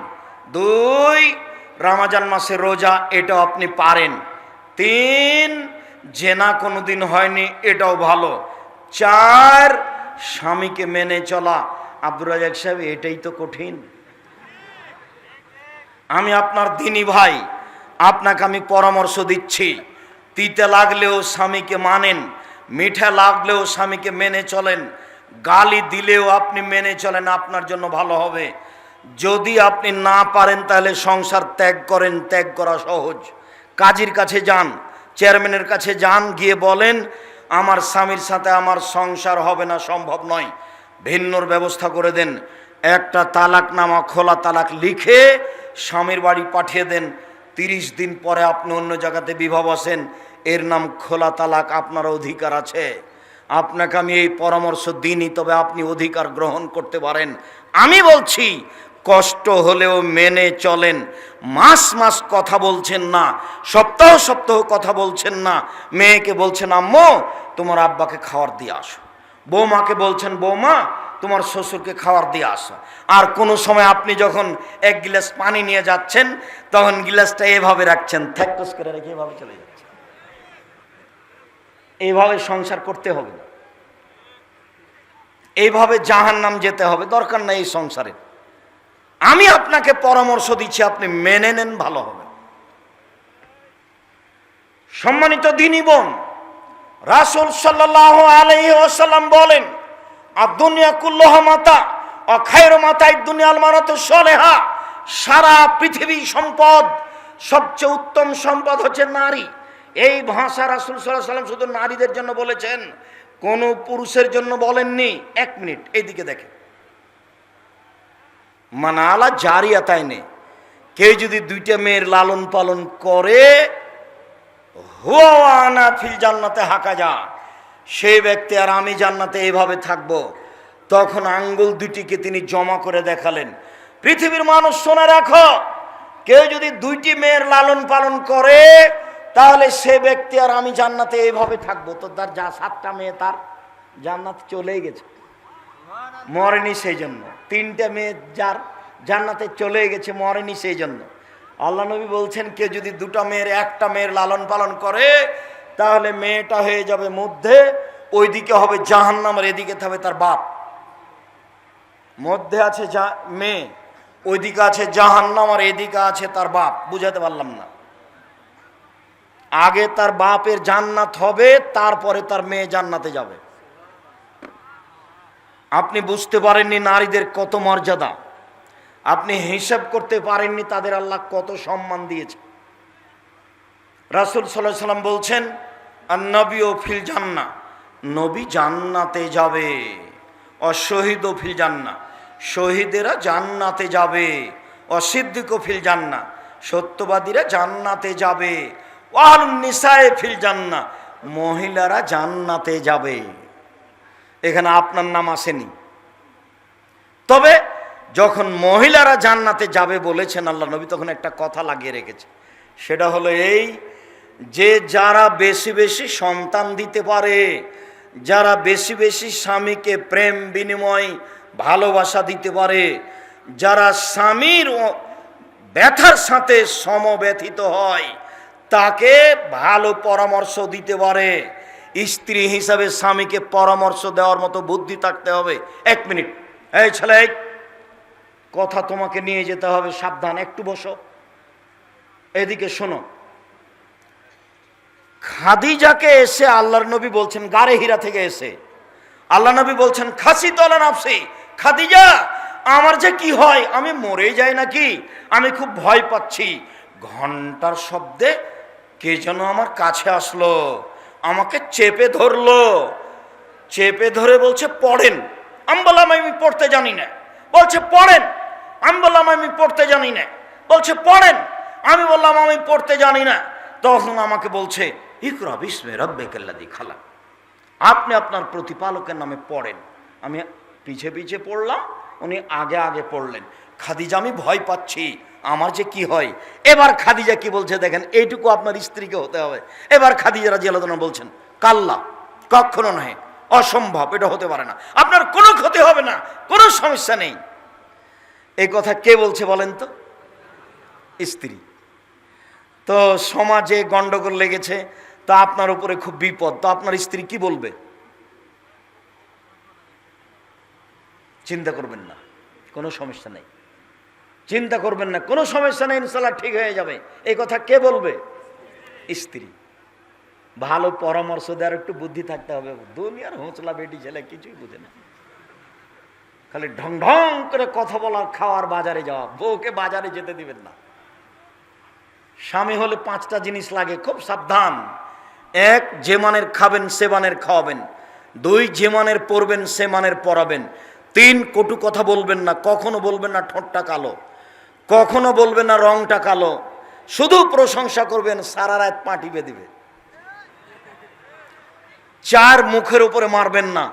Speaker 1: 2 রমজান মাসের রোজা, এটাও আপনি পারেন। 3 জেনা কোনোদিন হয়নি, এটাও ভালো। 4 স্বামীকে মেনে চলা। আব্দুর রাজাক সাহেব, এটাই তো কঠিন। আমি আপনার দিনী ভাই, আপনাকে আমি পরামর্শ দিচ্ছি, তিতে লাগলেও স্বামীকে মানেন, মিঠা লাগলেও স্বামীকে মেনে চলেন, গালি দিলেও আপনি মেনে চলেন, আপনার জন্য ভালো হবে। যদি আপনি না পারেন তাহলে সংসার ত্যাগ করেন, ত্যাগ করা সহজ। কাজীর কাছে যান, চেয়ারম্যানের কাছে যান, গিয়ে বলেন আমার স্বামীর সাথে আমার সংসার হবে না, সম্ভব নয়, ভিন্নর ব্যবস্থা করে দেন। একটা তালাকনামা, খোলা তালাক লিখে স্বামীর বাড়ি পাঠিয়ে দেন। 30 দিন পরে আপনি অন্য জায়গাতে বিবাহ বসেন, এর নাম খোলা তালাক, আপনার অধিকার আছে। আপনাকে আমি এই পরামর্শ দিইনি, তবে আপনি অধিকার গ্রহণ করতে পারেন। আমি বলছি কষ্ট হলেও মেনে চলেন। মাস মাস কথা বলছেন না, সপ্তাহ সপ্তাহ কথা বলছেন না। মেয়েকে বলছেন আম্মু তোমার আব্বাকে খাবার দিয়ে আসো, বৌমাকে বলছেন বৌমা তোমার শ্বশুরকে খাবার দিয়ে আসো। আর কোনো সময় আপনি যখন 1 গ্লাস পানি নিয়ে যাচ্ছেন, তখন গ্লাসটা এভাবে রাখছেন, থ্যাকস করে রেখে এভাবে চলে যাচ্ছেন। এইভাবে সংসার করতে হবে না, এইভাবে জাহান্নাম যেতে হবে, দরকার নাই এই সংসারে। আমি আপনাকে পরামর্শ দিচ্ছি, আপনি মেনে নেন, ভালো হবে। সম্মানিত দ্বীনি বোন, রাসূল সাল্লাল্লাহু আলাইহি ওয়াসাল্লাম বলেন আদ-দুনিয়া কুল্লুহা মাতা ওয়া খায়রু মাতা'id দুনিয়াল মারাতু সালেহা। সারা পৃথিবী সম্পদ, সবচেয়ে উত্তম সম্পদ হচ্ছে নারী। এই ভাষা রাসূল সাল্লাল্লাহু আলাইহি ওয়াসাল্লাম শুধু নারীদের জন্য বলেছেন, কোনো পুরুষের জন্য বলেননি। 1 মিনিট এইদিকে দেখেন, মানালা জারিয়াতাইনে, কেউ যদি 2টা মেয়ের লালন পালন করে, হুয়া আনা ফিল জান্নাতে হাকাজা, সেই ব্যক্তি আর আমি জান্নাতে এইভাবে থাকব। তখন আঙ্গুল 2টিকে তিনি জমা করে দেখালেন। পৃথিবীর মানুষ শোনা রাখো, কেউ যদি 2টি মেয়ের লালন পালন করে, তাহলে সে ব্যক্তি আর আমি জান্নাতে এইভাবে থাকবো। তো তার যা 7টা মেয়ে, তার জান্নাত চলেই গেছে, মরেনি সেই জন্য। 3টে মেয়ে যার জান্নাতে চলে গেছে, মরেনি সেই জন্য। আল্লাহ নবী বলছেন কেউ যদি 2টা মেয়ের 1টা মেয়ের লালন পালন করে, তাহলে মেয়েটা হয়ে যাবে মধ্যে, ওইদিকে হবে জাহান্নাম আর এদিকে থাকবে তার বাপ। মধ্যে আছে মেয়ে, ওইদিকে আছে জাহান্নাম আর এদিকে আছে তার বাপ। বুঝাতে পারলাম না? আগে তার বাপের জান্নাত হবে, তারপরে তার মেয়ে জান্নাতে যাবে। আপনি বুঝতে পারেননি নারীদের কত মর্যাদা, আপনি হিসাব করতে পারেননি তাদের আল্লাহ কত সম্মান দিয়েছে। রাসূল সাল্লাল্লাহু আলাইহি ওয়াসাল্লাম বলছেন আন-নবিয়্যু ফিল জান্নাহ, নবী জান্নাতে যাবে। অশহীদু ফিল জান্নাহ, শহীদেরা জান্নাতে যাবে। অসিদ্দিকু ফিল জান্নাহ, সত্যবাদীরা জান্নাতে যাবে। ওয়াল নিসায়ে ফিল জান্নাহ, মহিলারা জান্নাতে যাবে। এখানে আপনার নাম আসেনি, তবে যখন মহিলারা জান্নাতে যাবে বলেছেন আল্লাহ নবী, তখন একটা কথা লাগিয়ে রেখেছে। সেটা হলো এই যে যারা বেশি বেশি সন্তান দিতে পারে, যারা বেশি বেশি স্বামীকে প্রেম বিনিময় ভালোবাসা দিতে পারে, যারা স্বামীর ব্যথার সাথে সমব্যথিত হয়, তাকে ভালো পরামর্শ দিতে পারে। স্ত্রী হিসাবে স্বামীকে পরামর্শ দেওয়ার মতো বুদ্ধি থাকতে হবে। 1 মিনিট, এই ছেলে, কথা তোমাকে নিয়ে যেতে হবে, সাবধান, একটু বসো, এদিকে শোনো। খাদিজাকে এসে আল্লাহর নবী বলছেন, গারে হীরা থেকে এসে আল্লাহ নবী বলছেন খাসি তলা নাফসি, খাদিজা আমার যে কি হয়, আমি মরে যাই নাকি, আমি খুব ভয় পাচ্ছি। ঘন্টার শব্দে কে যেন আমার কাছে আসলো, আমাকে চেপে ধরলো, চেপে ধরে বলছে পড়েন। আমি বললাম আমি পড়তে জানি না। বলছে পড়েন। আমি বললাম আমি পড়তে জানি না। বলছে পড়েন। আমি বললাম আমি পড়তে জানি না। তখন আমাকে বলছে ইকরা বিস্মে রাব্বিকাল্লাযী খালাক, আপনি আপনার প্রতিপালকের নামে পড়েন। আমি পিছে পিছে পড়লাম, উনি আগে আগে পড়লেন। খাদিজা আমি ভয় পাচ্ছি, আমার যে কি হয়। এবার খাদিজা কি বলছে দেখেন, এইটুকু আপনার স্ত্রীকে হতে হবে। এবার খাদিজা রাদিয়াল্লাহু আনহা বলছেন কাল্লা, কখনো নয়, অসম্ভব, এটা হতে পারে না, আপনার কোনো ক্ষতি হবে না, কোনো সমস্যা নেই। এই কথা কে বলছে বলেন তো? স্ত্রী। তো সমাজে গন্ডগোল লেগেছে, তা আপনার উপরে খুব বিপদ, তো আপনার স্ত্রী কি বলবে? চিন্তা করবেন না, কোনো সমস্যা নেই, চিন্তা করবেন না, কোনো সমস্যা নেই, ইনশাআল্লাহ ঠিক হয়ে যাবে। এই কথা কে বলবে? স্ত্রী। ভালো পরামর্শ দেওয়ার একটু বুদ্ধি থাকতে হবে। দুনিয়ার হোঁচলা বেটি ছেলে কিছুই বুঝে না, খালি ঢং ঢং করে কথা বলার, খাওয়ার, বাজারে যাওয়া। বউকে বাজারে যেতে দিবেন না। স্বামী হলে 5টা জিনিস লাগে, খুব সাবধান। 1, যে মানের খাবেন সে মানের খাওয়াবেন। 2, যে মানের পড়বেন সে মানের পড়াবেন। 3, কটু কথা বলবেন না, কখনো বলবেন না ঠোঁটটা কালো, কখনো বলবেন না রংটা কালো, শুধু প্রশংসা করবেন, সারা রাত পা টিপে দিবে। 4, মুখের উপরে মারবেন না।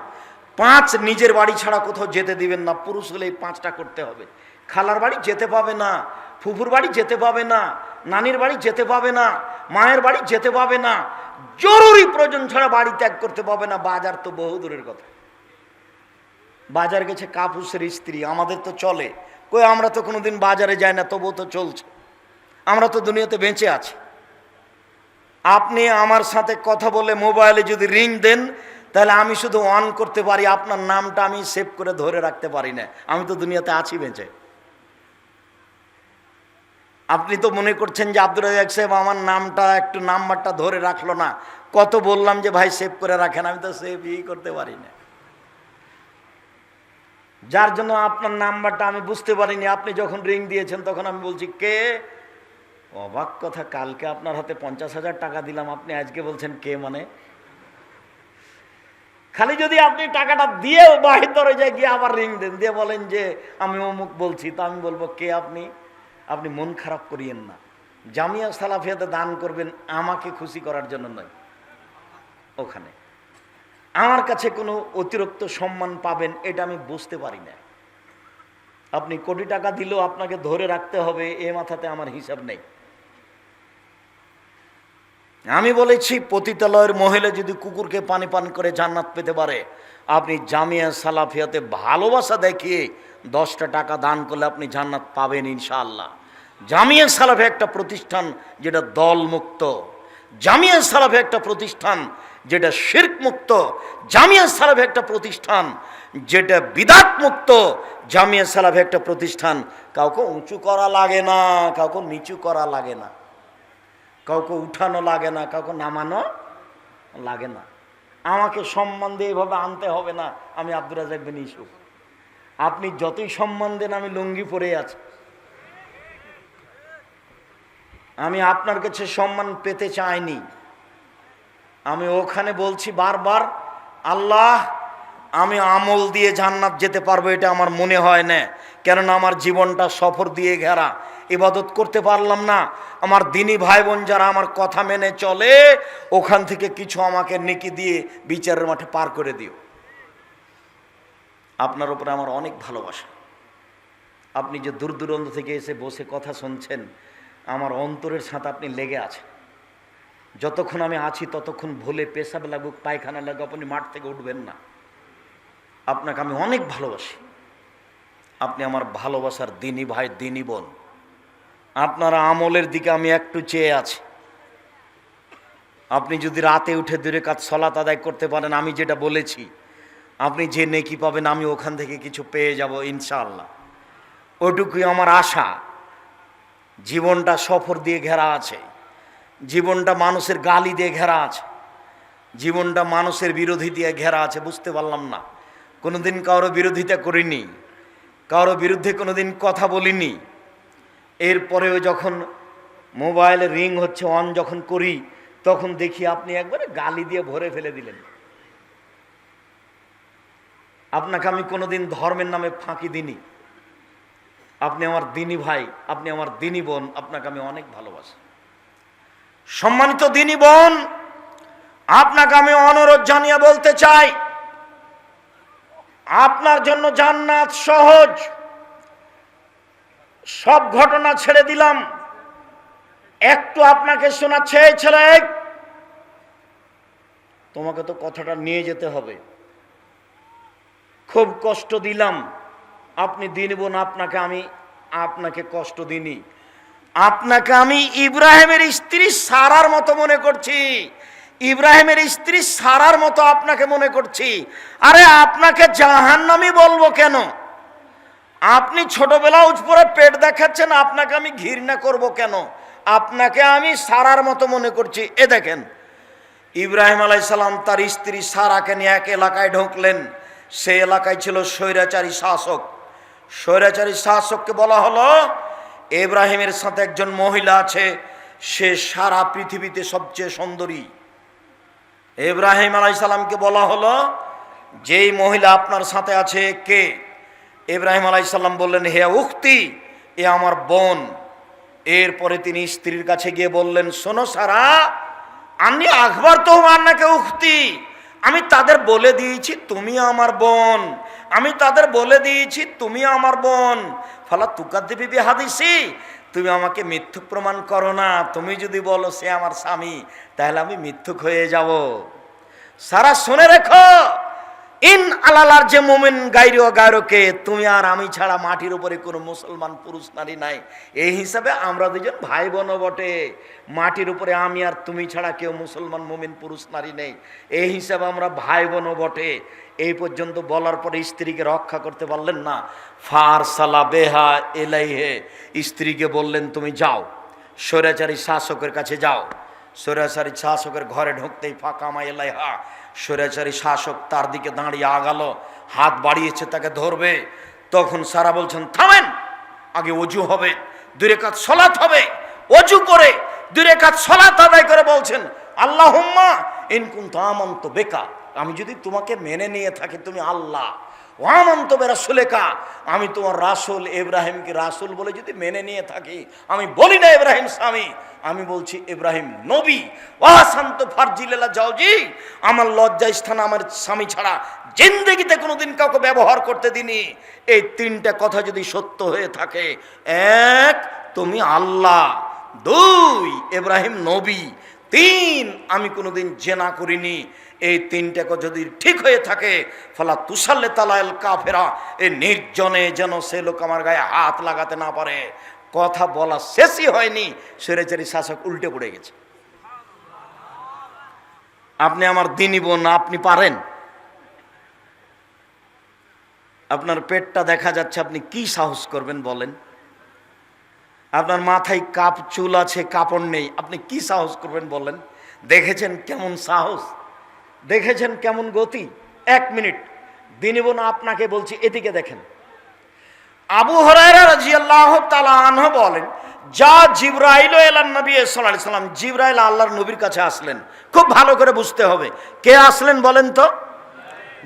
Speaker 1: 5, নিজের বাড়ি ছাড়া কোথাও যেতে দিবেন না। পুরুষ হলে এই 5টা করতে হবে। খালার বাড়ি যেতে পাবে না, ফুফুর বাড়ি যেতে পাবে না, নানির বাড়ি যেতে পাবে না, মায়ের বাড়ি যেতে পাবে না, জরুরি প্রয়োজন ছাড়া বাড়ি ত্যাগ করতে পাবে না। বাজার তো বহু দূরের কথা। বাজার গেছে কাপুসের স্ত্রী, আমাদের তো চলে, কই আমরা তো কোনোদিন বাজারে যাই না, তবুও তো চলছে, আমরা তো দুনিয়াতে বেঁচে আছি। আপনি আমার সাথে কথা বলে মোবাইলে যদি রিং দেন, তাহলে আমি শুধু অন করতে পারি, আপনার নামটা আমি সেভ করে ধরে রাখতে পারি না। আমি তো দুনিয়াতে আছি বেঁচে। আপনি তো মনে করছেন যে আব্দুর রাজ্জাক সাহেব আমার নামটা, একটু নাম্বারটা ধরে রাখলো না। কত বললাম যে ভাই সেভ করে রাখেন, আমি তো সেভই করতে পারি না। যার জন্য আপনার নাম্বারটা আমি বুঝতে পারিনি। আপনি যখন রিং দিয়েছেন তখন আমি বলছি কে। অবাক কথা, কালকে আপনার হাতে 50,000 টাকা দিলাম, আপনি আজকে বলছেন কে। মানে খালি যদি আপনি টাকাটা দিয়েও বাহির দরজায় গিয়ে আবার রিং দেন, দিয়ে বলেন যে আমি অমুক বলছি, তো আমি বলবো কে আপনি। আপনি মন খারাপ করিয়েন না। জামিয়া সালাফিয়াতে দান করবেন আমাকে খুশি করার জন্য নয়। ওখানে আমার কাছে কোনো অতিরিক্ত সম্মান পাবেন এটা আমি বুঝতে পারি না। আপনি কোটি টাকা দিলেও আপনাকে ধরে রাখতে হবে, এ মাথাতে আমার হিসাব নেই। আমি বলেছি পতিতালয়ের মহিলা যদি কুকুরকে পানি পান করে জান্নাত পেতে পারে, আপনি জামিয়া সালাফিয়াতে ভালোবাসা দেখিয়ে 10টা টাকা দান করলে আপনি জান্নাত পাবেন ইনশাআল্লাহ। জামিয়া সালাফি একটা প্রতিষ্ঠান যেটা দলমুক্ত, জামিয়া সালাফি একটা প্রতিষ্ঠান যেটা শিরক মুক্ত, জামিয়া সালাফি একটা প্রতিষ্ঠান যেটা বিদআত মুক্ত, জামিয়া সালাফি একটা প্রতিষ্ঠান কাউকে উঁচু করা লাগে না, কাউকে নিচু করা লাগে না, কাউকে উঠানো লাগে না, কাউকে নামানো লাগে না। আমাকে সম্মান দিয়ে এভাবে আনতে হবে না আমি আব্দুর রাজ্জাক বিন ইউসুফ। আপনি যতই সম্মান দেন আমি লুঙ্গি পরে আছি। আমি আপনার কাছে সম্মান পেতে চাইনি। আমি ওখানে বলছি বারবার, আল্লাহ আমি আমল দিয়ে জান্নাত যেতে পারবো এটা আমার মনে হয় না, কেননা আমার জীবনটা সফর দিয়ে ঘেরা, ইবাদত করতে পারলাম না। আমার দিনী ভাই বোন যারা আমার কথা মেনে চলে, ওখান থেকে কিছু আমাকে নেকি দিয়ে বিচারের মাঠে পার করে দিও। আপনার উপরে আমার অনেক ভালোবাসা। আপনি যে দূর দূরান্ত থেকে এসে বসে কথা শুনছেন, আমার অন্তরের সাথে আপনি লেগে আছেন। যতক্ষণ আমি আছি ততক্ষণ ভুলে পেশাব লাগুক, পায়খানা লাগুক, আপনি মাঠ থেকে উঠবেন না। আপনাকে আমি অনেক ভালোবাসি। আপনি আমার ভালোবাসার দিনী ভাই, দিনী বোন। আপনার আমলের দিকে আমি একটু চেয়ে আছি। আপনি যদি রাতে উঠে 2 রাকাত সালাত আদায় করতে পারেন, আমি যেটা বলেছি, আপনি যে নেকি পাবেন আমি ওখান থেকে কিছু পেয়ে যাব ইনশাআল্লাহ। ওইটুকুই আমার আশা। জীবনটা সফর দিয়ে ঘেরা আছে, জীবনটা মানুষের গালি দিয়ে ঘেরা আছে, জীবনটা মানুষের বিরোধী দিয়ে ঘেরা আছে। বুঝতে পারলাম না, কোনোদিন কারো বিরোধিতা করিনি, কারো বিরুদ্ধে কোনোদিন কথা বলিনি। এরপরেও যখন মোবাইলে রিং হচ্ছে, অন যখন করি, তখন দেখি আপনি একবারে গালি দিয়ে ভরে ফেলে দিলেন। আপনাকে আমি কোনোদিন ধর্মের নামে ফাঁকি দিইনি। আপনি আমার দিনী ভাই, আপনি আমার দিনী বোন, আপনাকে আমি অনেক ভালোবাসি। সম্মানিত দিনী বোন, আপনাকে আমি অনুরোধ জানিয়ে বলতে চাই, আপনার জন্য জান্নাত সহজ। সব ঘটনা ছেড়ে দিলাম, একটু আপনাকে শোনাচ্ছে। এই ছেলে, তোমাকে তো কথাটা নিয়ে যেতে হবে। খুব কষ্ট দিলাম, আপনি দিন বোন, আপনাকে কষ্ট দিনি। আপনাকে আমি ইব্রাহিমের স্ত্রী সারার মতো মনে করছি, ইব্রাহিমের স্ত্রী সারার মতো আপনাকে মনে করছি। আরে আপনাকে জাহান্নামী বলবো কেন? আপনি ছোটবেলা উজপরে পেট দেখাচ্ছেন, আপনাকে আমি ঘৃণা করব কেন? আপনাকে আমি সারার মতো মনে করছি। এ দেখেন, ইব্রাহিম আলাইহিস সালাম তার স্ত্রী সারাকে নিয়ে এক এলাকায় ঢুকলেন। সেই এলাকায় ছিল স্বৈরাচারী শাসক। স্বৈরাচারী শাসককে বলা হলো, ইব্রাহিমের সাথে একজন মহিলা আছে, সে সারা পৃথিবীতে সবচেয়ে সুন্দরী। ইব্রাহিম আলাইহিস সালামকে বলা হলো, যেই মহিলা আপনার সাথে আছে কে? ইব্রাহিম আলাইহিস সালাম বললেন, হে উখতি, এ আমার বোন। এরপরে তিনি স্ত্রীর কাছে গিয়ে বললেন, শোনো সারা, আমি আকবর তো আন্নাকে উখতি, আমি তাদের বলে দিয়েছি তুমি আমার বোন, আমি তাদের বলে দিয়েছি তুমি আমার বোন। ফালা তুকাদ্দিবি বিহাদিসি, তুমি আমাকে মিথ্যুক প্রমাণ করো না। তুমি যদি বলো সে আমার স্বামী, তাহলে আমি মিথ্যুক হয়ে যাব। সারা শুনে রেখো, ইন আলালার যে মোমেন গাইরো গায়রকে, তুমি আর আমি ছাড়া মাটির উপরে কোনো মুসলমান পুরুষ নারী নাই। এই হিসাবে আমরা দুজন ভাই বোন বটে। মাটির উপরে আমি আর তুমি ছাড়া কেউ মুসলমান মোমেন পুরুষ নারী নেই। এই হিসাবে আমরা ভাই বোন বটে। এই পর্যন্ত বলার পরে স্ত্রীকে রক্ষা করতে পারলেন না। ফারসালা বেহা এলাইহে, স্ত্রীকে বললেন তুমি যাও, স্বৈরাচারী শাসকের কাছে যাও। স্বৈরাচারী শাসকের ঘরে ঢুকতেই ফাঁকামা এলাইহা, স্বৈরাচারী শাসক তার দিকে দাঁড়িয়ে আগালো, হাত বাড়িয়েছে তাকে ধরবে। তখন সারা বলছেন, থামেন, আগে অজু হবে, 2 রাকাত সালাত হবে। অজু করে 2 রাকাত সালাত আদায় করে বলছেন, আল্লাহুম্মা ইন কুনতু আমানতু বিকা, আমি যদি তোমাকে মেনে নিয়ে থাকি তুমি আল্লাহ, ওয়ামানতু বিরাসুলিকা, আমি তোমার রাসূল ইব্রাহিমকে রাসূল বলে যদি মেনে নিয়ে থাকি, আমি বলি না ইব্রাহিম স্বামী, আমি বলছি ইব্রাহিম নবী। ওয়াসান্ত ফারজিলালা জাওজি, আমার লজ্জা স্থান আমার স্বামী ছাড়া জিন্দেগিতে কোনোদিন কাউকে ব্যবহার করতে দিনি। এই 3টা কথা যদি সত্য হয়ে থাকে, 1 তুমি আল্লাহ, 2 ইব্রাহিম নবী, 3 আমি কোনোদিন জেনা করিনি, এই 3টা কথা যদি ঠিক হয়ে থাকে, ফালা তুসাল্লে তালাল কাফেরা, এই নির্জনে যেন সে লোক আমার গায়ে হাত লাগাতে না পারে। কথা বলা শেষই হয়নি, স্বৈরাচারী শাসক উল্টে পড়ে গেছে। আপনি আমার দিনী বোন, আপনি পারেন? আপনার পেটটা দেখা যাচ্ছে, আপনি কি সাহস করবেন বলেন? আপনার মাথায় কাপ চুল আছে, কাপড় নেই, আপনি কি সাহস করবেন বলেন? দেখেছেন কেমন সাহস, দেখেছেন কেমন গতি? 1 মিনিট, দিনী বোন আপনাকে বলছি, এদিকে দেখেন। আবু হুরায়রা রাদিয়াল্লাহু তাআলা আনহু বলেন, যা জিবরাইল এলান নবী সাল্লাল্লাহু আলাইহি সাল্লাম, জিবরাইল আল্লাহর নবীর কাছে আসলেন। খুব ভালো করে বুঝতে হবে, কে আসলেন বলেন তো?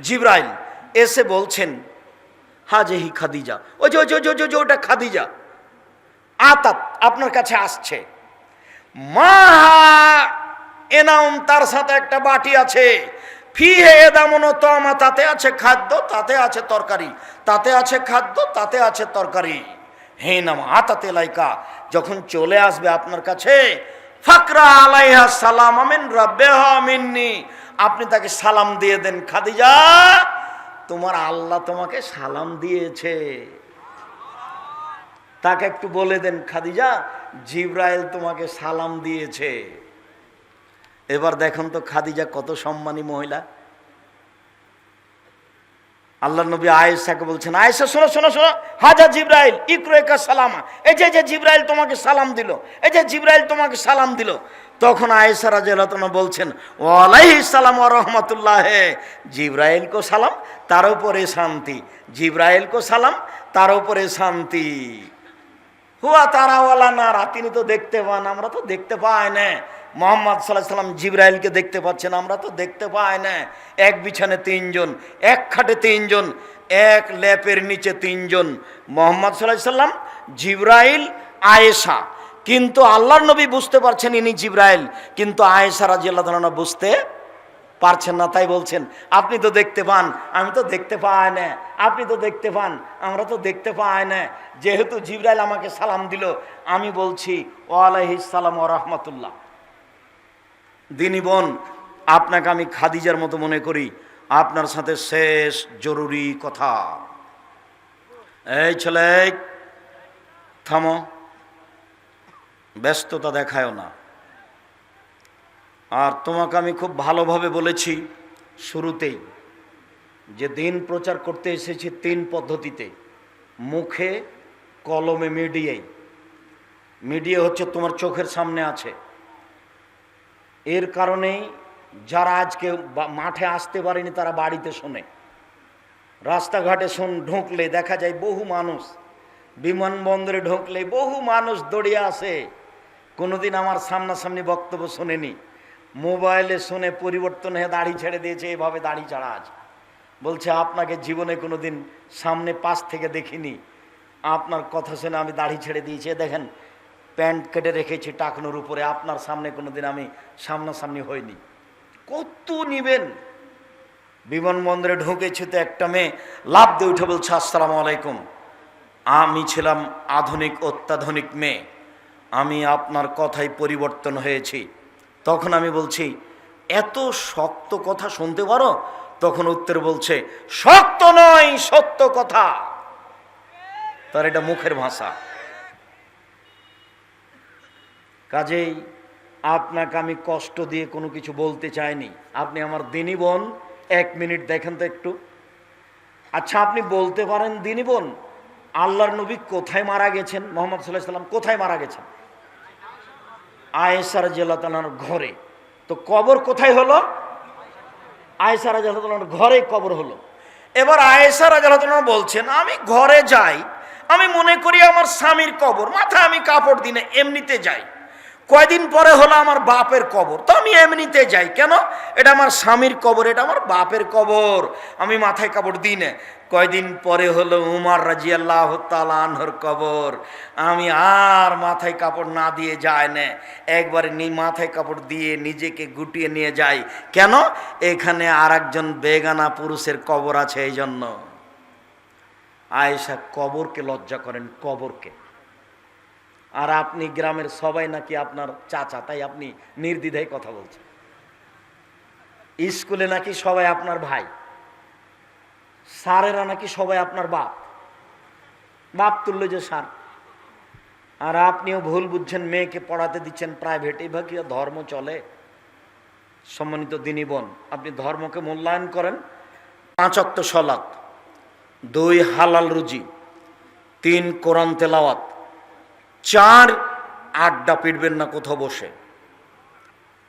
Speaker 1: জিবরাইল এসে বলছেন, হাজেহি খাদিজা, ওই যে ওটা খাদিজা আতাত, আপনার কাছে আসছে। মা এনাউম, তার সাথে একটা বাটি আছে, ফিহে এদামুন তামা, তাতে আছে খাদ্য, তাতে আছে তরকারি, তাতে আছে খাদ্য, তাতে আছে তরকারি। হে নামা আতাতে লাইকা, যখন চলে আসবে আপনার কাছে, ফাকরা আলাইহা সালাম মিন রাব্বিহা মিন্নি, আপনি তাকে সালাম দিয়ে দেন, খাদিজা তোমার আল্লাহ তোমাকে সালাম দিয়েছে। তাকে একটু বলে দেন, খাদিজা জিবরাইল তোমাকে সালাম দিয়েছে। এবার দেখুন তো খাদিজা কত সম্মানী মহিলা। আল্লাহ নবী আয়েশাকে বলছেন, আয়েশা শোনো শোনো শোনো, হাজা জিবরাইল ইকরাকা সালামা, এই যে জিবরাইল তোমাকে সালাম দিল, এই যে জিবরাইল তোমাকে সালাম দিল। তখন আয়েশা রাদিয়াল্লাহু তাআলা বলছেন, ওয়া আলাইহিস সালাম ওয়া রাহমাতুল্লাহ, জিবরাইল কো সালাম, তার উপরে শান্তি, জিবরাইল কো সালাম, তার উপরে শান্তি। হুয়া তারা ওয়ালা নারা, তিনি তো দেখতে পান, আমরা তো দেখতে পাই না। মোহাম্মদ সাল্লাল্লাহু আলাইহি সাল্লাম জিবরাইলকে দেখতে পাচ্ছেন, আমরা তো দেখতে পাই না। এক বিছানে 3 জন, এক খাটে 3 জন, এক ল্যাপের নিচে 3 জন, মোহাম্মদ সাল্লাল্লাহু আলাইহি সাল্লাম, জিবরাইল, আয়েশা, কিন্তু আল্লাহর নবী বুঝতে পারছেন ইনি জিবরাইল, কিন্তু আয়েশা রাদিয়াল্লাহু তাআলা বুঝতে পারছেন না। তাই বলছেন, আপনি তো দেখতে পান, আমি তো দেখতে পাই না। আপনি তো দেখতে পান, আমরা তো দেখতে পাই না। যেহেতু জিবরাইল আমাকে সালাম দিল, আমি বলছি ওয়ালাইহিস সালাম ওয়া রাহমাতুল্লাহ। দিনী বোন, আপনাকে আমি খাদিজার মতো মনে করি। আপনার সাথে শেষ জরুরি কথা। এই ছেলে, থামো, ব্যস্ততা দেখায়ও না। আর তোমাকে আমি খুব ভালোভাবে বলেছি শুরুতেই যে দিন প্রচার করতে এসেছি 3 পদ্ধতিতে: মুখে, কলমে, মিডিয়ায়। মিডিয়া হচ্ছে তোমার চোখের সামনে আছে। এর কারণেই যারা আজকে মাঠে আসতে পারেনি তারা বাড়িতে শোনে। রাস্তাঘাটে ঢুকলে দেখা যায় বহু মানুষ, বিমানবন্দরে ঢুকলে বহু মানুষ দৌড়িয়ে আসে। কোনোদিন আমার সামনাসামনি বক্তব্য শোনেনি, মোবাইলে শুনে পরিবর্তন হয়ে দাড়ি ছেড়ে দিয়েছে। এভাবে দাড়ি ছাড়া আছে, বলছে আপনাকে জীবনে কোনোদিন সামনে পাশ থেকে দেখিনি, আপনার কথা শুনে আমি দাড়ি ছেড়ে দিয়েছি। দেখেন, প্যান্ট কেটে রেখেছি টাকনোর উপরে, আপনার সামনে কোনোদিন আমি সামনাসামনি হইনি। কত নিবেন? বিমানবন্দরে ঢুকেছি তো একটা মেয়ে লাফ দিয়ে উঠে বলছে আসসালামু আলাইকুম। আমি ছিলাম আধুনিক অত্যাধুনিক মেয়ে, আমি আপনার কথাই পরিবর্তন হয়েছি। তখন আমি বলছি এত শক্ত কথা শুনতে পারো? তখন উত্তর বলছে শক্ত নয়, সত্য কথা। তার এটা মুখের ভাষা। কাজেই আপনাকে আমি কষ্ট দিয়ে কোনো কিছু বলতে চাইনি। আপনি আমার দিনী বোন, 1 মিনিট দেখেন তো একটু। আচ্ছা, আপনি বলতে পারেন দিনী বোন, আল্লাহর নবী কোথায় মারা গেছেন? মুহাম্মদ সাল্লাল্লাহু আলাইহি ওয়াসাল্লাম কোথায় মারা গেছেন? আয়েশা রাদিয়াল্লাহু তাআলার ঘরে। তো কবর কোথায় হলো? আয়েশা রাদিয়াল্লাহু তাআলার ঘরে কবর হলো। এবার আয়েশা রাদিয়াল্লাহু তাআলা বলছেন, আমি ঘরে যাই, আমি মনে করি আমার স্বামীর কবর, মাথায় আমি কাপড় দিই না, এমনিতে যাই। কয়দিন পরে হলো আমার বাপের কবর, তো আমি এমনিতে যাই। কেন? এটা আমার স্বামীর কবর, এটা আমার বাপের কবর, আমি মাথায় কাপড় দিই না। কয়দিন পরে হলো উমর রাদিয়াল্লাহু তাআলা আনহুর কবর, আমি আর মাথায় কাপড় না দিয়ে যাই না, একবারে মাথায় কাপড় দিয়ে নিজেকে গুটিয়ে নিয়ে যাই। কেন? এখানে আর একজন বেগানা পুরুষের কবর আছে, এই জন্য। আয়েশা কবরকে লজ্জা করেন, কবরকে। আর আপনি গ্রামের সবাই নাকি আপনার চাচা, তাই আপনি নির্দ্বিধায় কথা বলছেন। স্কুলে নাকি সবাই আপনার ভাই, স্যারেরা নাকি সবাই আপনার বাপ, বাপ তুল্য যে স্যার। আর আপনিও ভুল বুঝছেন, মেয়েকে পড়াতে দিচ্ছেন প্রাইভেট। এইভাবে কি ধর্ম চলে? সম্মানিত দিনী বোন, আপনি ধর্মকে মূল্যায়ন করেন। 5 ওয়াক্ত সালাত, 2 হালাল রুজি, 3 কোরআন তেলাওয়াত, 4 আড্ডা পিটবেন না কোথাও বসে,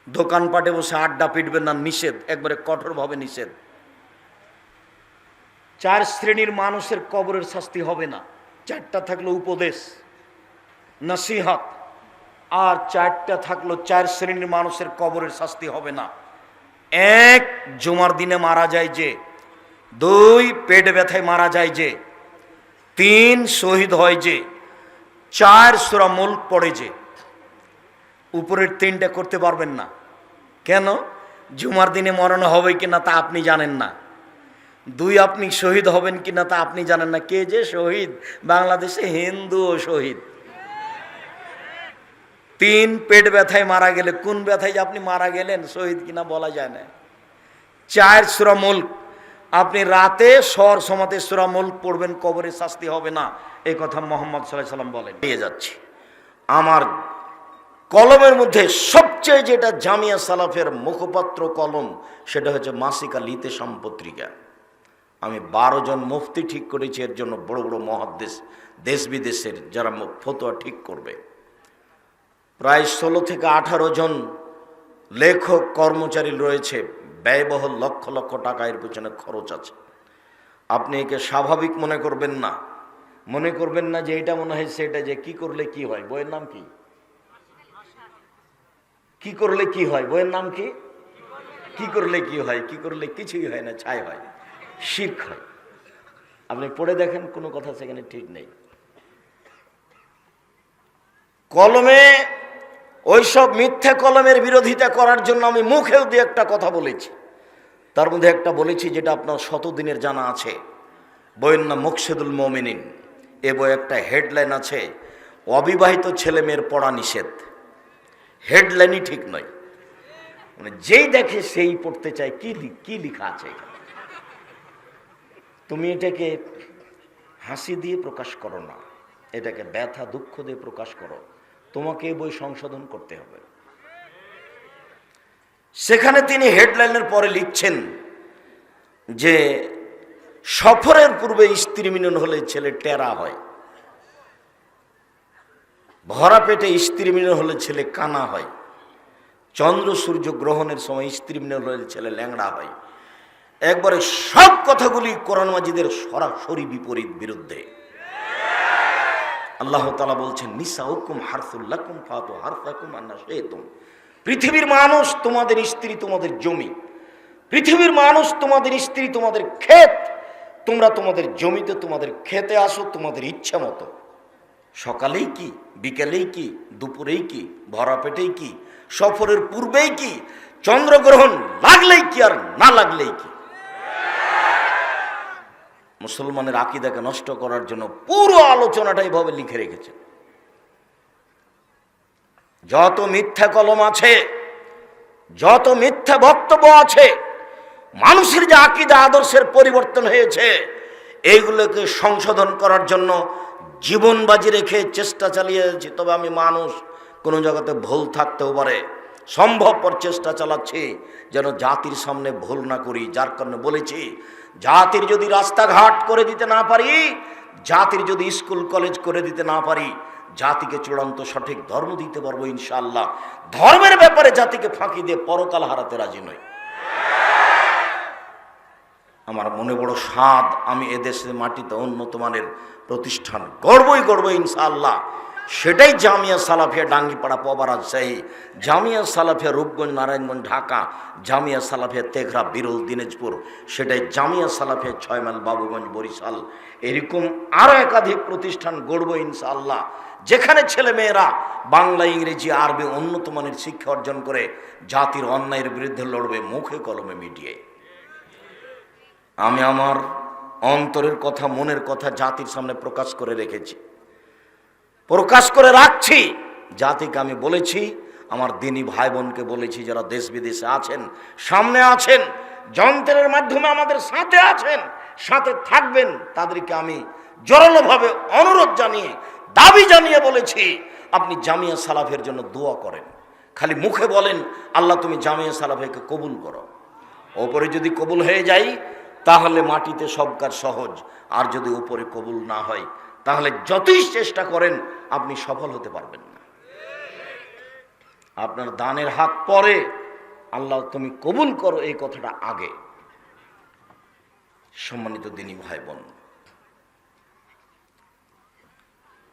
Speaker 1: দোকানপাটে বসে আড্ডা পিটবেন না, নিষেধ, একবারে কঠোরভাবে নিষেধ। 4 শ্রেণীর মানুষের কবরের শাস্তি হবে না। 4টা থাকলো উপদেশ, নসিহত, আর 4টা থাকলো 4 শ্রেণীর মানুষের কবরের শাস্তি হবে না। 1 জুমার দিনে মারা যায় যে, 2 পেট ব্যথায় মারা যায় যে, 3 শহীদ হয় যে, 4 সূরা মুলক পড়ে যে। উপরের 3টা করতে পারবেন না। কেন? জুমার দিনে মরণ হবে কিনা তা আপনি জানেন না। 2 আপনি শহীদ হবেন কিনা তা আপনি জানেন না। কে যে শহীদ? বাংলাদেশে হিন্দুও শহীদ। 3 পেট ব্যথায় মারা গেলে, কোন ব্যথায় যে আপনি মারা গেলেন, শহীদ কিনা বলা যায় না। 4 সূরা মুলক, আপনি রাতে সর সমাতে সূরা মুলক পড়বেন, কবরের শাস্তি হবে না। এই কথা মুহাম্মদ সাল্লাল্লাহু আলাইহি ওয়াসাল্লাম বলেন। নিয়ে যাচ্ছি আমার কলমের মধ্যে সবচেয়ে যেটা জামিয়া সালাফের মুখপাত্র কলম, সেটা হচ্ছে মাসিকা লিতেশাম পত্রিকা। আমি 12 জন মুফতি ঠিক করেছি, এর জন্য বড় বড় মহাদ্দেশ, দেশ বিদেশের যারা ফতোয়া ঠিক করবে। প্রায় 16 থেকে 18 জন লেখক কর্মচারী রয়েছে, ব্যয়বহুল লক্ষ লক্ষ টাকা এর পেছনে খরচ আছে। আপনি একে স্বাভাবিক মনে করবেন না, মনে করবেন না যে এটা মনে হয় সেটা, যে কি করলে কি হয়। বইয়ের নাম কি? কি করলে কি হয়? বইয়ের নাম কি? কি করলে কি হয়? কি করলে কিছুই হয় না, ছাই হয়, শিরক হয়। আপনি পড়ে দেখেন, কোনো কথা সেখানে ঠিক নেই। কলমে ওইসব মিথ্যে কলমের বিরোধিতা করার জন্য আমি মুখেও দিয়ে একটা কথা বলেছি। তার মধ্যে একটা বলেছি যেটা আপনার শতদিনের জানা আছে, বইয়ের নাম মুকসেদুল মুমিনিন। এ বই একটা হেডলাইন আছে, অবিবাহিত ছেলে মেয়ের পড়া নিষেধ। হেডলাইনই ঠিক নয়, মানে যেই দেখে সেই পড়তে চায়। কি লেখা আছে এখানে? তুমি এটাকে হাসি দিয়ে প্রকাশ করো না, এটাকে ব্যথা দুঃখ দিয়ে প্রকাশ করো। তোমাকে এই বই সংশোধন করতে হবে। সেখানে তিনি হেডলাইনের পরে লিখছেন যে সফরের পূর্বে স্ত্রী মিলন হলে ছেলে টেরা হয়, ভরা পেটে স্ত্রী মিলন হলে ছেলে কানা হয়, চন্দ্র সূর্য গ্রহণের সময় স্ত্রী মিলন হলে ছেলে ল্যাংড়া হয়। একবারে সব কথাগুলি কোরআন মাজিদের সরাসরি বিপরীত, বিরুদ্ধে। আল্লাহ তাআলা বলছেন নিসাউকুম হারসুল লাকুম ফাতু হারসাকুম আন্না শিতুম। পৃথিবীর মানুষ তোমাদের স্ত্রী, তোমাদের জমি। পৃথিবীর মানুষ তোমাদের স্ত্রী, তোমাদের ক্ষেত। তোমরা তোমাদের জমিতে, তোমাদের খেতে আসো তোমাদের ইচ্ছা মতো। সকালেই কি, বিকেলেই কি, দুপুরেই কি, ভরা পেটেই কি, সফরের পূর্বেই কি, চন্দ্রগ্রহণ লাগলেই কি আর না লাগলেই কি। মুসলমানের আকীদাকে নষ্ট করার জন্য পুরো আলোচনাটাই ভাবে লিখে রেখেছে। যত মিথ্যা কলম আছে, যত মিথ্যা বক্তব্য আছে, মানুষের যে আকীদা আদর্শের পরিবর্তন হয়েছে, এইগুলোকে সংশোধন করার জন্য জীবন বাজি রেখে চেষ্টা চালিয়ে যাচ্ছি। তবে আমি মানুষ, কোনো জায়গাতে ভুল থাকতেও পারে, সম্ভবপর চেষ্টা চালাচ্ছি যেন জাতির সামনে ভুল না করি। যার কারণে বলেছি, জাতির যদি রাস্তাঘাট করে দিতে না পারি, জাতির যদি স্কুল কলেজ করে দিতে না পারি, জাতিকে চূড়ান্ত সঠিক ধর্ম দিতে পারবো ইনশাআল্লাহ। ধর্মের ব্যাপারে জাতিকে ফাঁকি দিয়ে পরকাল হারাতে রাজি নই। আমার মনে বড় স্বাদ, আমি এদেশের মাটিতে উন্নত মানের প্রতিষ্ঠান গড়বই ইনশাআল্লাহ। সেটাই জামিয়া সালাফিয়া ডাঙ্গিপাড়া পবা রাজশাহী, জামিয়া সালাফিয়া রূপগঞ্জ নারায়ণগঞ্জ ঢাকা, জামিয়া সালাফিয়া তেঘরা বিরল দিনাজপুর, সেটাই জামিয়া সালাফিয়া 6 মাইল বাবুগঞ্জ বরিশাল। এরকম আরও একাধিক প্রতিষ্ঠান গড়ব ইনশাআল্লাহ, যেখানে ছেলে মেয়েরা বাংলা, ইংরেজি, আরবি উন্নত মানের শিক্ষা অর্জন করে জাতির অন্যায়ের বিরুদ্ধে লড়বে মুখে কলমে মিডিয়ে। আমি আমার অন্তরের কথা, মনের কথা জাতির সামনে প্রকাশ করে রেখেছি, প্রকাশ করে রাখছি। জাতিকে আমি বলেছি, আমার দিনী ভাই বোনকে বলেছি, যারা দেশ বিদেশে আছেন, সামনে আছেন, যন্ত্রের মাধ্যমে আমাদের সাথে আছেন, সাথে থাকবেন, তাদেরকে আমি জোরালোভাবে অনুরোধ জানিয়ে, দাবি জানিয়ে বলেছি, আপনি জামিয়া সালাফের জন্য দোয়া করেন। খালি মুখে বলেন আল্লাহ তুমি জামিয়া সালাফেকে কবুল করো। ওপরে যদি কবুল হয়ে যায় তাহলে মাটিতে সব কাজ সহজ, আর যদি উপরে কবুল না হয় তাহলে যতই চেষ্টা করেন আপনি সফল হতে পারবেন না। আপনার দানের হাত পরে, আল্লাহ তুমি কবুল করো এই কথাটা আগে। সম্মানিত দিনী ভাই বোন,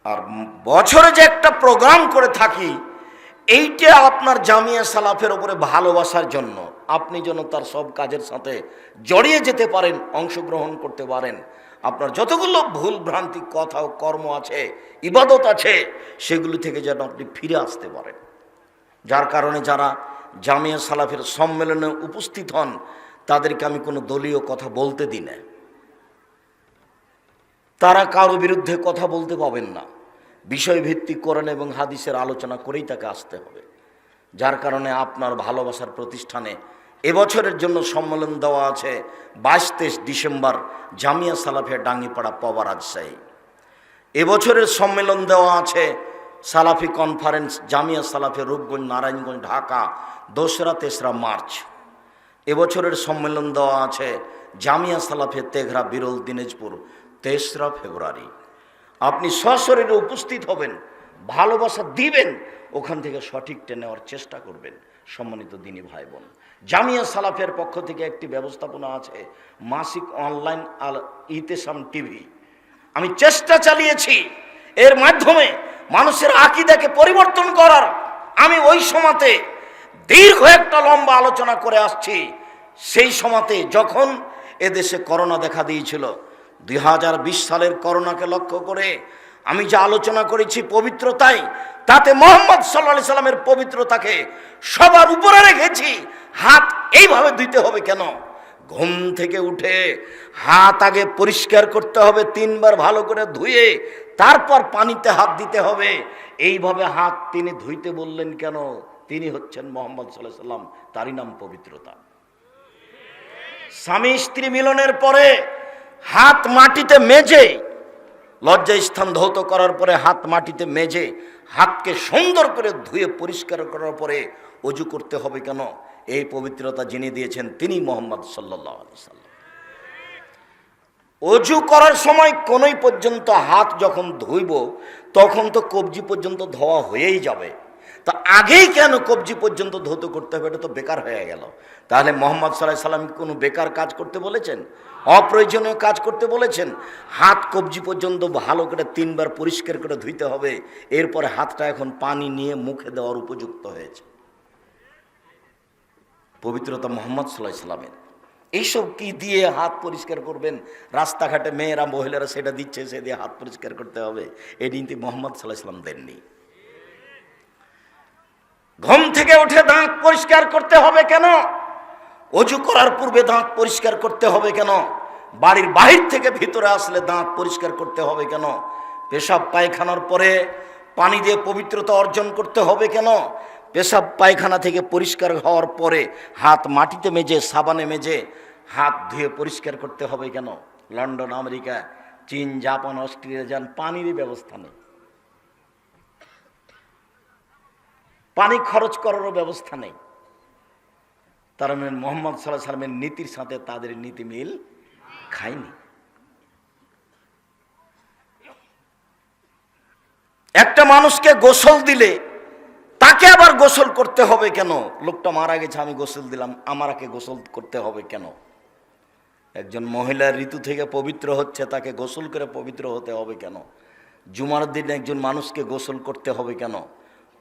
Speaker 1: আর বছরে যে একটা প্রোগ্রাম করে থাকি, এইটা আপনার জামিয়া সালাফের উপরে ভালোবাসার জন্য, আপনি যেন তার সব কাজের সাথে জড়িয়ে যেতে পারেন, অংশগ্রহণ করতে পারেন। আপনার যতগুলো ভুল ভ্রান্তি কথা ও কর্ম আছে, ইবাদত আছে, সেগুলি থেকে যেন আপনি ফিরে আসতে পারেন। যার কারণে যারা জামিয়া সালাফের সম্মেলনে উপস্থিত হন, তাদেরকে আমি কোনো দলীয় কথা বলতে দিই না। তারা কারো বিরুদ্ধে কথা বলতে পাবেন না, বিষয়ভিত্তিক কোরআন এবং হাদিসের আলোচনা করেই তাকে আসতে হবে। যার কারণে আপনার ভালোবাসার প্রতিষ্ঠানে এবছরের জন্য সম্মেলন দেওয়া আছে 22-23 ডিসেম্বর, জামিয়া সালাফিয়া ডাঙ্গিপাড়া পবা রাজশাহী। এবছরের সম্মেলন দেওয়া আছে সালাফি কনফারেন্স, জামিয়া সালাফিয়া রূপগঞ্জ নারায়ণগঞ্জ ঢাকা, 2রা-3রা মার্চ। এবছরের সম্মেলন দেওয়া আছে জামিয়া সালাফিয়া তেঘরা বিরল দিনাজপুর, 3রা ফেব্রুয়ারি। আপনি সশরীরে উপস্থিত হবেন, ভালোবাসা দিবেন, ওখান থেকে সঠিকটা নেওয়ার চেষ্টা করবেন। সম্মানিত দিনী ভাই বোন, জামিয়া সালাফের পক্ষ থেকে একটি ব্যবস্থাপনা আছে, মাসিক অনলাইন আল ইতেসাম টিভি। আমি চেষ্টা চালিয়েছি এর মাধ্যমে মানুষের আকীদাকে পরিবর্তন করার। আমি ওই সময়তে দীর্ঘ একটা লম্বা আলোচনা করে আসছি। সেই সময়তে যখন এদেশে করোনা দেখা দিয়েছিল, 2020 সালের করোনাকে লক্ষ্য করে আমি যা আলোচনা করেছি পবিত্রতাই, তাতে মুহাম্মদ সাল্লাল্লাহু আলাইহি সাল্লামের পবিত্রতাকে সবার উপরে রেখেছি। হাত এইভাবে ধুইতে হবে কেন? ঘুম থেকে উঠে হাত আগে পরিষ্কার করতে হবে 3 বার ভালো করে ধুয়ে, তারপর পানিতে হাত দিতে হবে। এইভাবে হাত তিনি ধুইতে বললেন কেন? তিনি হচ্ছেন মুহাম্মদ সাল্লাল্লাহু আলাইহি সাল্লাম, তারই নাম পবিত্রতা। স্বামী স্ত্রী মিলনের পরে হাত মাটিতে মেজে, লজ্জা স্থান ধৌত করার পরে হাত মাটিতে মেজে হাতকে সুন্দর করে ধুয়ে পরিষ্কার করার পরে ওযু করতে হবে কেন? এই পবিত্রতা যিনি দিয়েছেন তিনি মুহাম্মদ সাল্লাল্লাহু আলাইহি সাল্লাম। ওযু করার সময় কোনই পর্যন্ত হাত যখন ধুইব তখন তো কবজি পর্যন্ত ধোয়া হয়েই যাবে, তা আগেই কেন কবজি পর্যন্ত ধৌত করতে হবে? এটা তো বেকার হয়ে গেল। তাহলে মুহাম্মদ সাল্লাল্লাহু আলাইহি সাল্লাম কোনো বেকার কাজ করতে বলেছেন? অপ্রয়োজনীয় কাজ করতে বলেছেন? হাত কবজি পর্যন্ত ভালো করে 3 বার পরিষ্কার করে ধুইতে হবে, এরপরে হাতটা এখন পানি নিয়ে মুখে দেওয়ার উপযুক্ত হয়েছে। পবিত্রতা মুহাম্মদ সাল্লাল্লাহু আলাইহি সাল্লামের। এইসব কি দিয়ে হাত পরিষ্কার করবেন? রাস্তাঘাটে মেয়েরা মহিলারা সেটা দিচ্ছে, সে দিয়ে হাত পরিষ্কার করতে হবে, এই নীতি মুহাম্মদ সাল্লাল্লাহু আলাইহি সাল্লাম দেননি। ঘুম থেকে উঠে দাঁত পরিষ্কার করতে হবে কেন? ওযু করার পূর্বে দাঁত পরিষ্কার করতে হবে কেন? বাড়ির বাহির থেকে ভিতরে আসলে দাঁত পরিষ্কার করতে হবে কেন? পেশাব পায়খানার পরে পানি দিয়ে পবিত্রতা অর্জন করতে হবে কেন? পেশাব পায়খানা থেকে পরিষ্কার হওয়ার পরে হাত মাটিতে মেজে, সাবানে মেজে হাত ধুয়ে পরিষ্কার করতে হবে কেন? লন্ডন, আমেরিকা, চীন, জাপান, অস্ট্রেলিয়া যান, পানিরই ব্যবস্থা নেই, পানি খরচ করারও ব্যবস্থা নেই। তার মানে মুহাম্মদ সাল্লাল্লাহু আলাইহি সাল্লামের নীতির সাথে তাদের নীতি মিল খায়নি। একটা মানুষকে গোসল দিলে তাকে আবার গোসল করতে হবে কেন? লোকটা মারা গেছে, আমি গোসল দিলাম, আমাকে গোসল করতে হবে কেন? একজন মহিলা ঋতু থেকে পবিত্র হচ্ছে, তাকে গোসল করে পবিত্র হতে হবে কেন? জুমার দিন একজন মানুষকে গোসল করতে হবে কেন?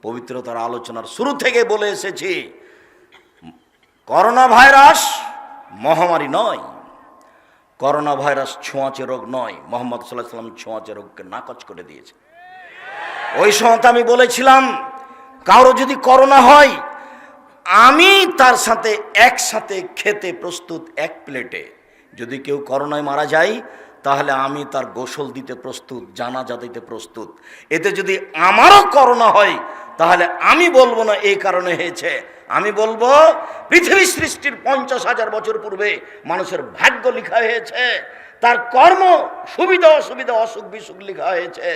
Speaker 1: পবিত্রতার আলোচনার শুরু থেকে বলে এসেছি, করোনা ভাইরাস মহামারী নয়, করোনা ভাইরাস ছোঁয়াচে রোগ নয়। মুহাম্মদ সাল্লাল্লাহু আলাইহি সাল্লাম ছোঁয়াচে রোগকে নাকচ করে দিয়েছে। ওই সময় আমি বলেছিলাম, কারো যদি করোনা হয় আমি তার সাথে একসাথে খেতে প্রস্তুত, এক প্লেটে। যদি কেউ করোনায় মারা যায় তাহলে আমি তার গোসল দিতে প্রস্তুত, জানাজা দিতে প্রস্তুত। এতে যদি আমারও করোনা হয় তাহলে আমি বলবো না এই কারণে হয়েছে, আমি বলবো পৃথিবী সৃষ্টির 50,000 বছর পূর্বে মানুষের ভাগ্য লেখা হয়েছে, তার কর্ম, সুবিধা অসুবিধা, অসুখ বিসুখ লেখা হয়েছে,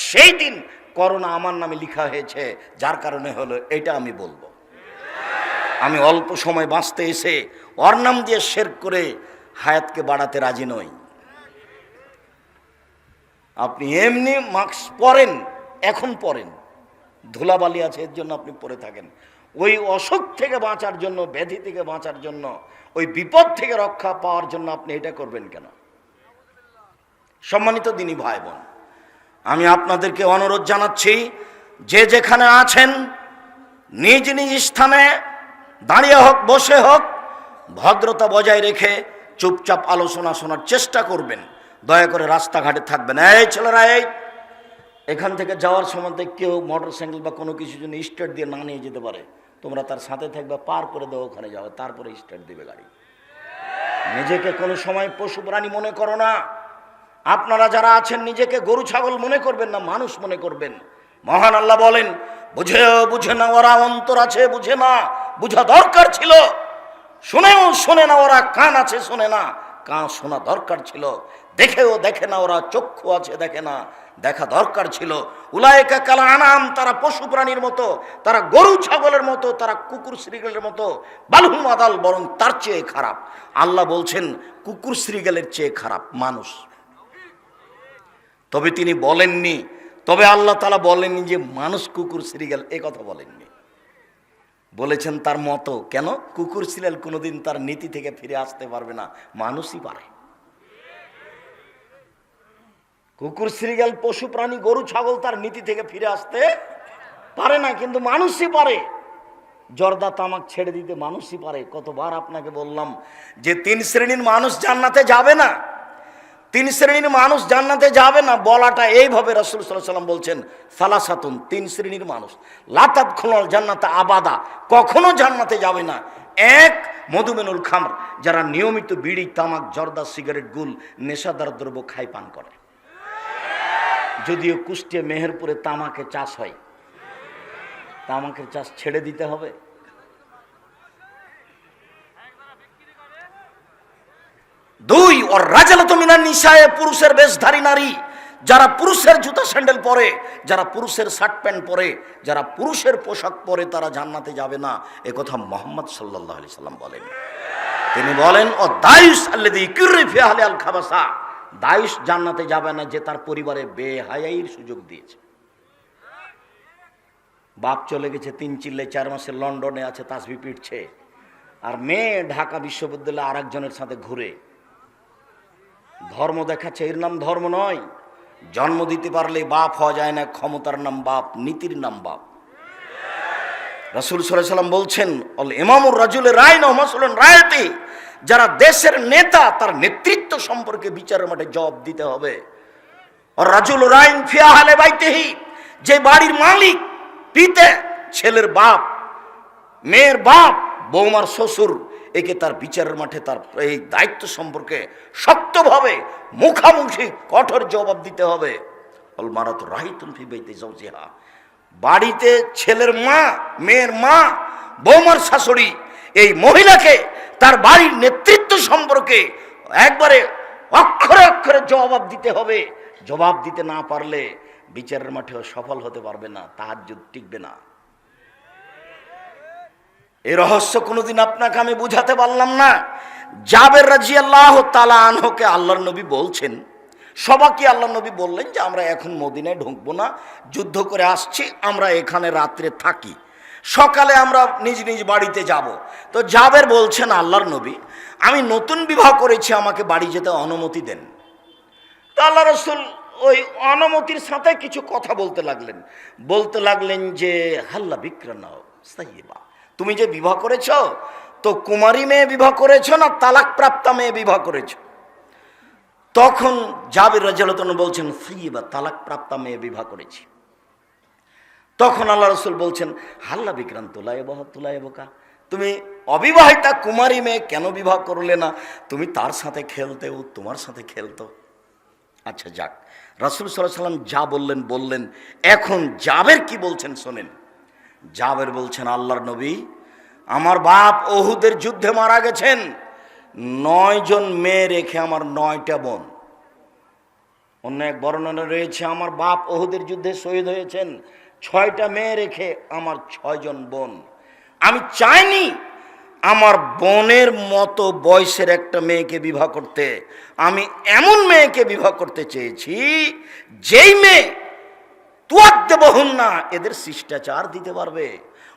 Speaker 1: সেই দিন করোনা আমার নামে লেখা হয়েছে, যার কারণে হলো এটা আমি বলবো। আমি অল্প সময় বাঁচতে এসে ওর নাম দিয়ে শিরক করে হায়াতকে বাড়াতে রাজি নই। আপনি এমনি মাস্ক পরেন, এখন পরেন, ধুলাবালি আছে এর জন্য আপনি পরে থাকেন। ওই অসুখ থেকে বাঁচার জন্য, ব্যাধি থেকে বাঁচার জন্য, ওই বিপদ থেকে রক্ষা পাওয়ার জন্য আপনি এটা করবেন কেন? সম্মানিত দিনী ভাই বোন, আমি আপনাদেরকে অনুরোধ জানাচ্ছি, যে যেখানে আছেন নিজ নিজ স্থানে দাঁড়িয়ে হোক বসে হোক ভদ্রতা বজায় রেখে চুপচাপ আলোচনা শোনার চেষ্টা করবেন। দয়া করে রাস্তাঘাটে থাকবেন। এই ছেলেরা, এই এখান থেকে যাওয়ার সময় কেউ মোটর সাইকেল বা কোনো কিছু জন্য স্টার্ট দিয়ে না নিয়ে যেতে পারে, তোমরা তার সাথে থাকবে, পার করে দেওয়া, ওখানে যাবে, তারপরে স্টার্ট দিবে গাড়ি। নিজেকে কোনো সময় পশু প্রাণী মনে করো না। আপনারা যারা আছেন নিজেকে গরু ছাগল মনে করবেন না, মানুষ মনে করবেন। মহান আল্লাহ বলেন, বুঝে না ওরা, অন্তর আছে বুঝে না, বুঝা দরকার ছিল। শুনেও শোনে না ওরা, কান আছে শোনে না, কান শোনা দরকার ছিল। দেখেও দেখে না ওরা, চক্ষু আছে দেখে না, দেখা দরকার ছিল। উলায়েকা কাল আনাম, তারা পশু প্রাণীর মতো, তারা গরু ছাগলের মতো, তারা কুকুর শ্রীগালের মতো, বালহুম আদাল, বরং তার চেয়ে খারাপ। আল্লাহ বলছেন কুকুর শ্রীগালের চেয়ে খারাপ মানুষ। তবে তিনি বলেননি, তবে আল্লাহ তাআলা বলেননি যে মানুষ কুকুর শ্রীগাল, এ কথা বলেননি। বলেছেন তার মতো। কেন? কুকুর শ্রীগাল কোনোদিন তার নীতি থেকে ফিরে আসতে পারবে না, মানুষই পারে। কুকুর শ্রীগাল, পশু প্রাণী, গরু ছাগল তার নীতি থেকে ফিরে আসতে পারে না, কিন্তু মানুষই পারে। জর্দা তামাক ছেড়ে দিতে মানুষই পারে। কতবার আপনাকে বললাম যে 3 শ্রেণীর মানুষ জান্নাতে যাবে না। তিন শ্রেণীর মানুষ জান্নাতে যাবে না বলাটা এইভাবে রাসূল সাল্লাল্লাহু আলাইহি ওয়াসাল্লাম বলছেন, সালাসাতুন, তিন শ্রেণীর মানুষ লা তাদখুলুল জান্নাতা আবাদা, কখনো জান্নাতে যাবে না। এক, মধুমেনুল খামর, যারা নিয়মিত বিড়ি, তামাক, জর্দা, সিগারেট, গুল, নেশাদার দ্রব্য খায়, পান করে। যদিও কুষ্টিয়া, মেহেরপুরে তামাকের চাষ হয়, তামাকের চাষ ছেড়ে দিতে হবে। দুই, ওর রাজালাতু মিনান নিসায়ে, পুরুষের বেশধারী নারী, যারা পুরুষের জুতা স্যান্ডেল পরে, যারা পুরুষের শার্ট প্যান্ট পরে, যারা পুরুষের পোশাক পরে, তারা জান্নাতে যাবে না। এ কথা মুহাম্মদ সাল্লাল্লাহু আলাইহি সাল্লাম বলেন। তিনি বলেন, ও দায়ুস আল্লাযী ইউকরি ফি আহলি আল খাবাসা, দায়ুস জান্নাতে যাবে না যে তার পরিবারে বেহায়াইর সুযোগ দিয়েছে। বাপ চলে গেছে 3 চিল্লে 4 মাসে লন্ডনে আছে, তাসবিহ পিটছে, আর মেয়ে ঢাকা বিশ্ববিদ্যালয়ে আরেকজনের সাথে ঘুরে ধর্ম দেখাচ্ছে। এর নাম ধর্ম নয়। জন্ম দিতে পারলে বাপ হওয়া যায় না, ক্ষমতার নাম বাপ, নীতির নাম বাপ। রাসূল সাল্লাল্লাহু আলাইহি ওয়াসাল্লাম বলছেন, অল ইমামুর রাজুলের রায়না মাসউলুন রায়াতি, যারা দেশের নেতা, তার নেতৃত্ব সম্পর্কে বিচারের মাঠে জবাব দিতে হবে। আর রাজুল রাইন ফি আহলি বাইতিহি, যে বাড়ির মালিক, পিতা, ছেলের বাপ, মেয়ের বাপ, বৌমার শ্বশুর, একে তার বিচারের মাঠে তার এই দায়িত্ব সম্পর্কে শক্তভাবে মুখামুখি কঠোর জবাব দিতে হবে। অল মারাতু রাহিতুন ফি বাইতি যাওজিহা, বাড়িতে ছেলের মা, মেয়ের মা, বৌমার শাশুড়ি, এই মহিলাকে তার বাড়ির নেতৃত্ব সম্পর্কে একবারে অক্ষরে অক্ষরে জবাব দিতে হবে। জবাব দিতে না পারলে বিচারের মাঠেও সফল হতে পারবে না, তাহাজ্জুদ টিকবে না। এই রহস্য কোনোদিন আপনাকে আমি বুঝাতে পারলাম না। জাবের রাদিয়াল্লাহু তাআলা আনহুকে আল্লাহর নবী বলছেন, সবাইকে আল্লাহর নবী বললেন যে আমরা এখন মদিনায় ঢুকবো না, যুদ্ধ করে আসছি, আমরা এখানে রাত্রে থাকি, সকালে আমরা নিজ নিজ বাড়িতে যাব। তো জাবের বলছেন, আল্লাহর নবী, আমি নতুন বিবাহ করেছি, আমাকে বাড়ি যেতে অনুমতি দেন। তো আল্লাহ রাসূল ওই অনুমতির সাথে কিছু কথা বলতে লাগলেন যে, হাল্লা বিক্রানা সাইয়্যিবা, তুমি যে বিবাহ করেছ, তো কুমারী মেয়ে বিবাহ করেছ না তালাক প্রাপ্তা মেয়ে বিবাহ করেছ? তখন জাবির রাদিয়াল্লাহু আনহু বলছেন, সাইয়্যিবা, তালাক প্রাপ্তা মেয়ে বিবাহ করেছি। তখন আল্লাহ রাসূল বলছেন, হাল্লা বিক্রান তুলাইবকা, তুমি অবিবাহিতা কুমারী মেয়ে কেন বিবাহ করলে না? তুমি তার সাথে খেলতে, ও তোমার সাথে খেলতো। আচ্ছা যাক, রাসূল সাল্লাল্লাহু আলাইহি ওয়াসাল্লাম যা বললেন। এখন জাবের কি বলছেন শোনেন। জাবের বলছেন, আল্লাহর নবী, আমার বাপ ওহুদের যুদ্ধে মারা গেছেন, 9 জন মেয়ে রেখে আমার 9টা বোন। অন্য এক বর্ণনা রয়েছে, আমার বাপ ওহুদের যুদ্ধে শহীদ হয়েছেন, 6টা মেয়ে রেখে আমার 6 জন বোন। আমি চাইনি আমার বোনের মতো বয়সের একটা মেয়েকে বিবাহ করতে, আমি এমন মেয়েকে বিবাহ করতে চেয়েছি যেই মেয়ে তুয়াদ্দেবহুন্না, এদের শিষ্টাচার দিতে পারবে,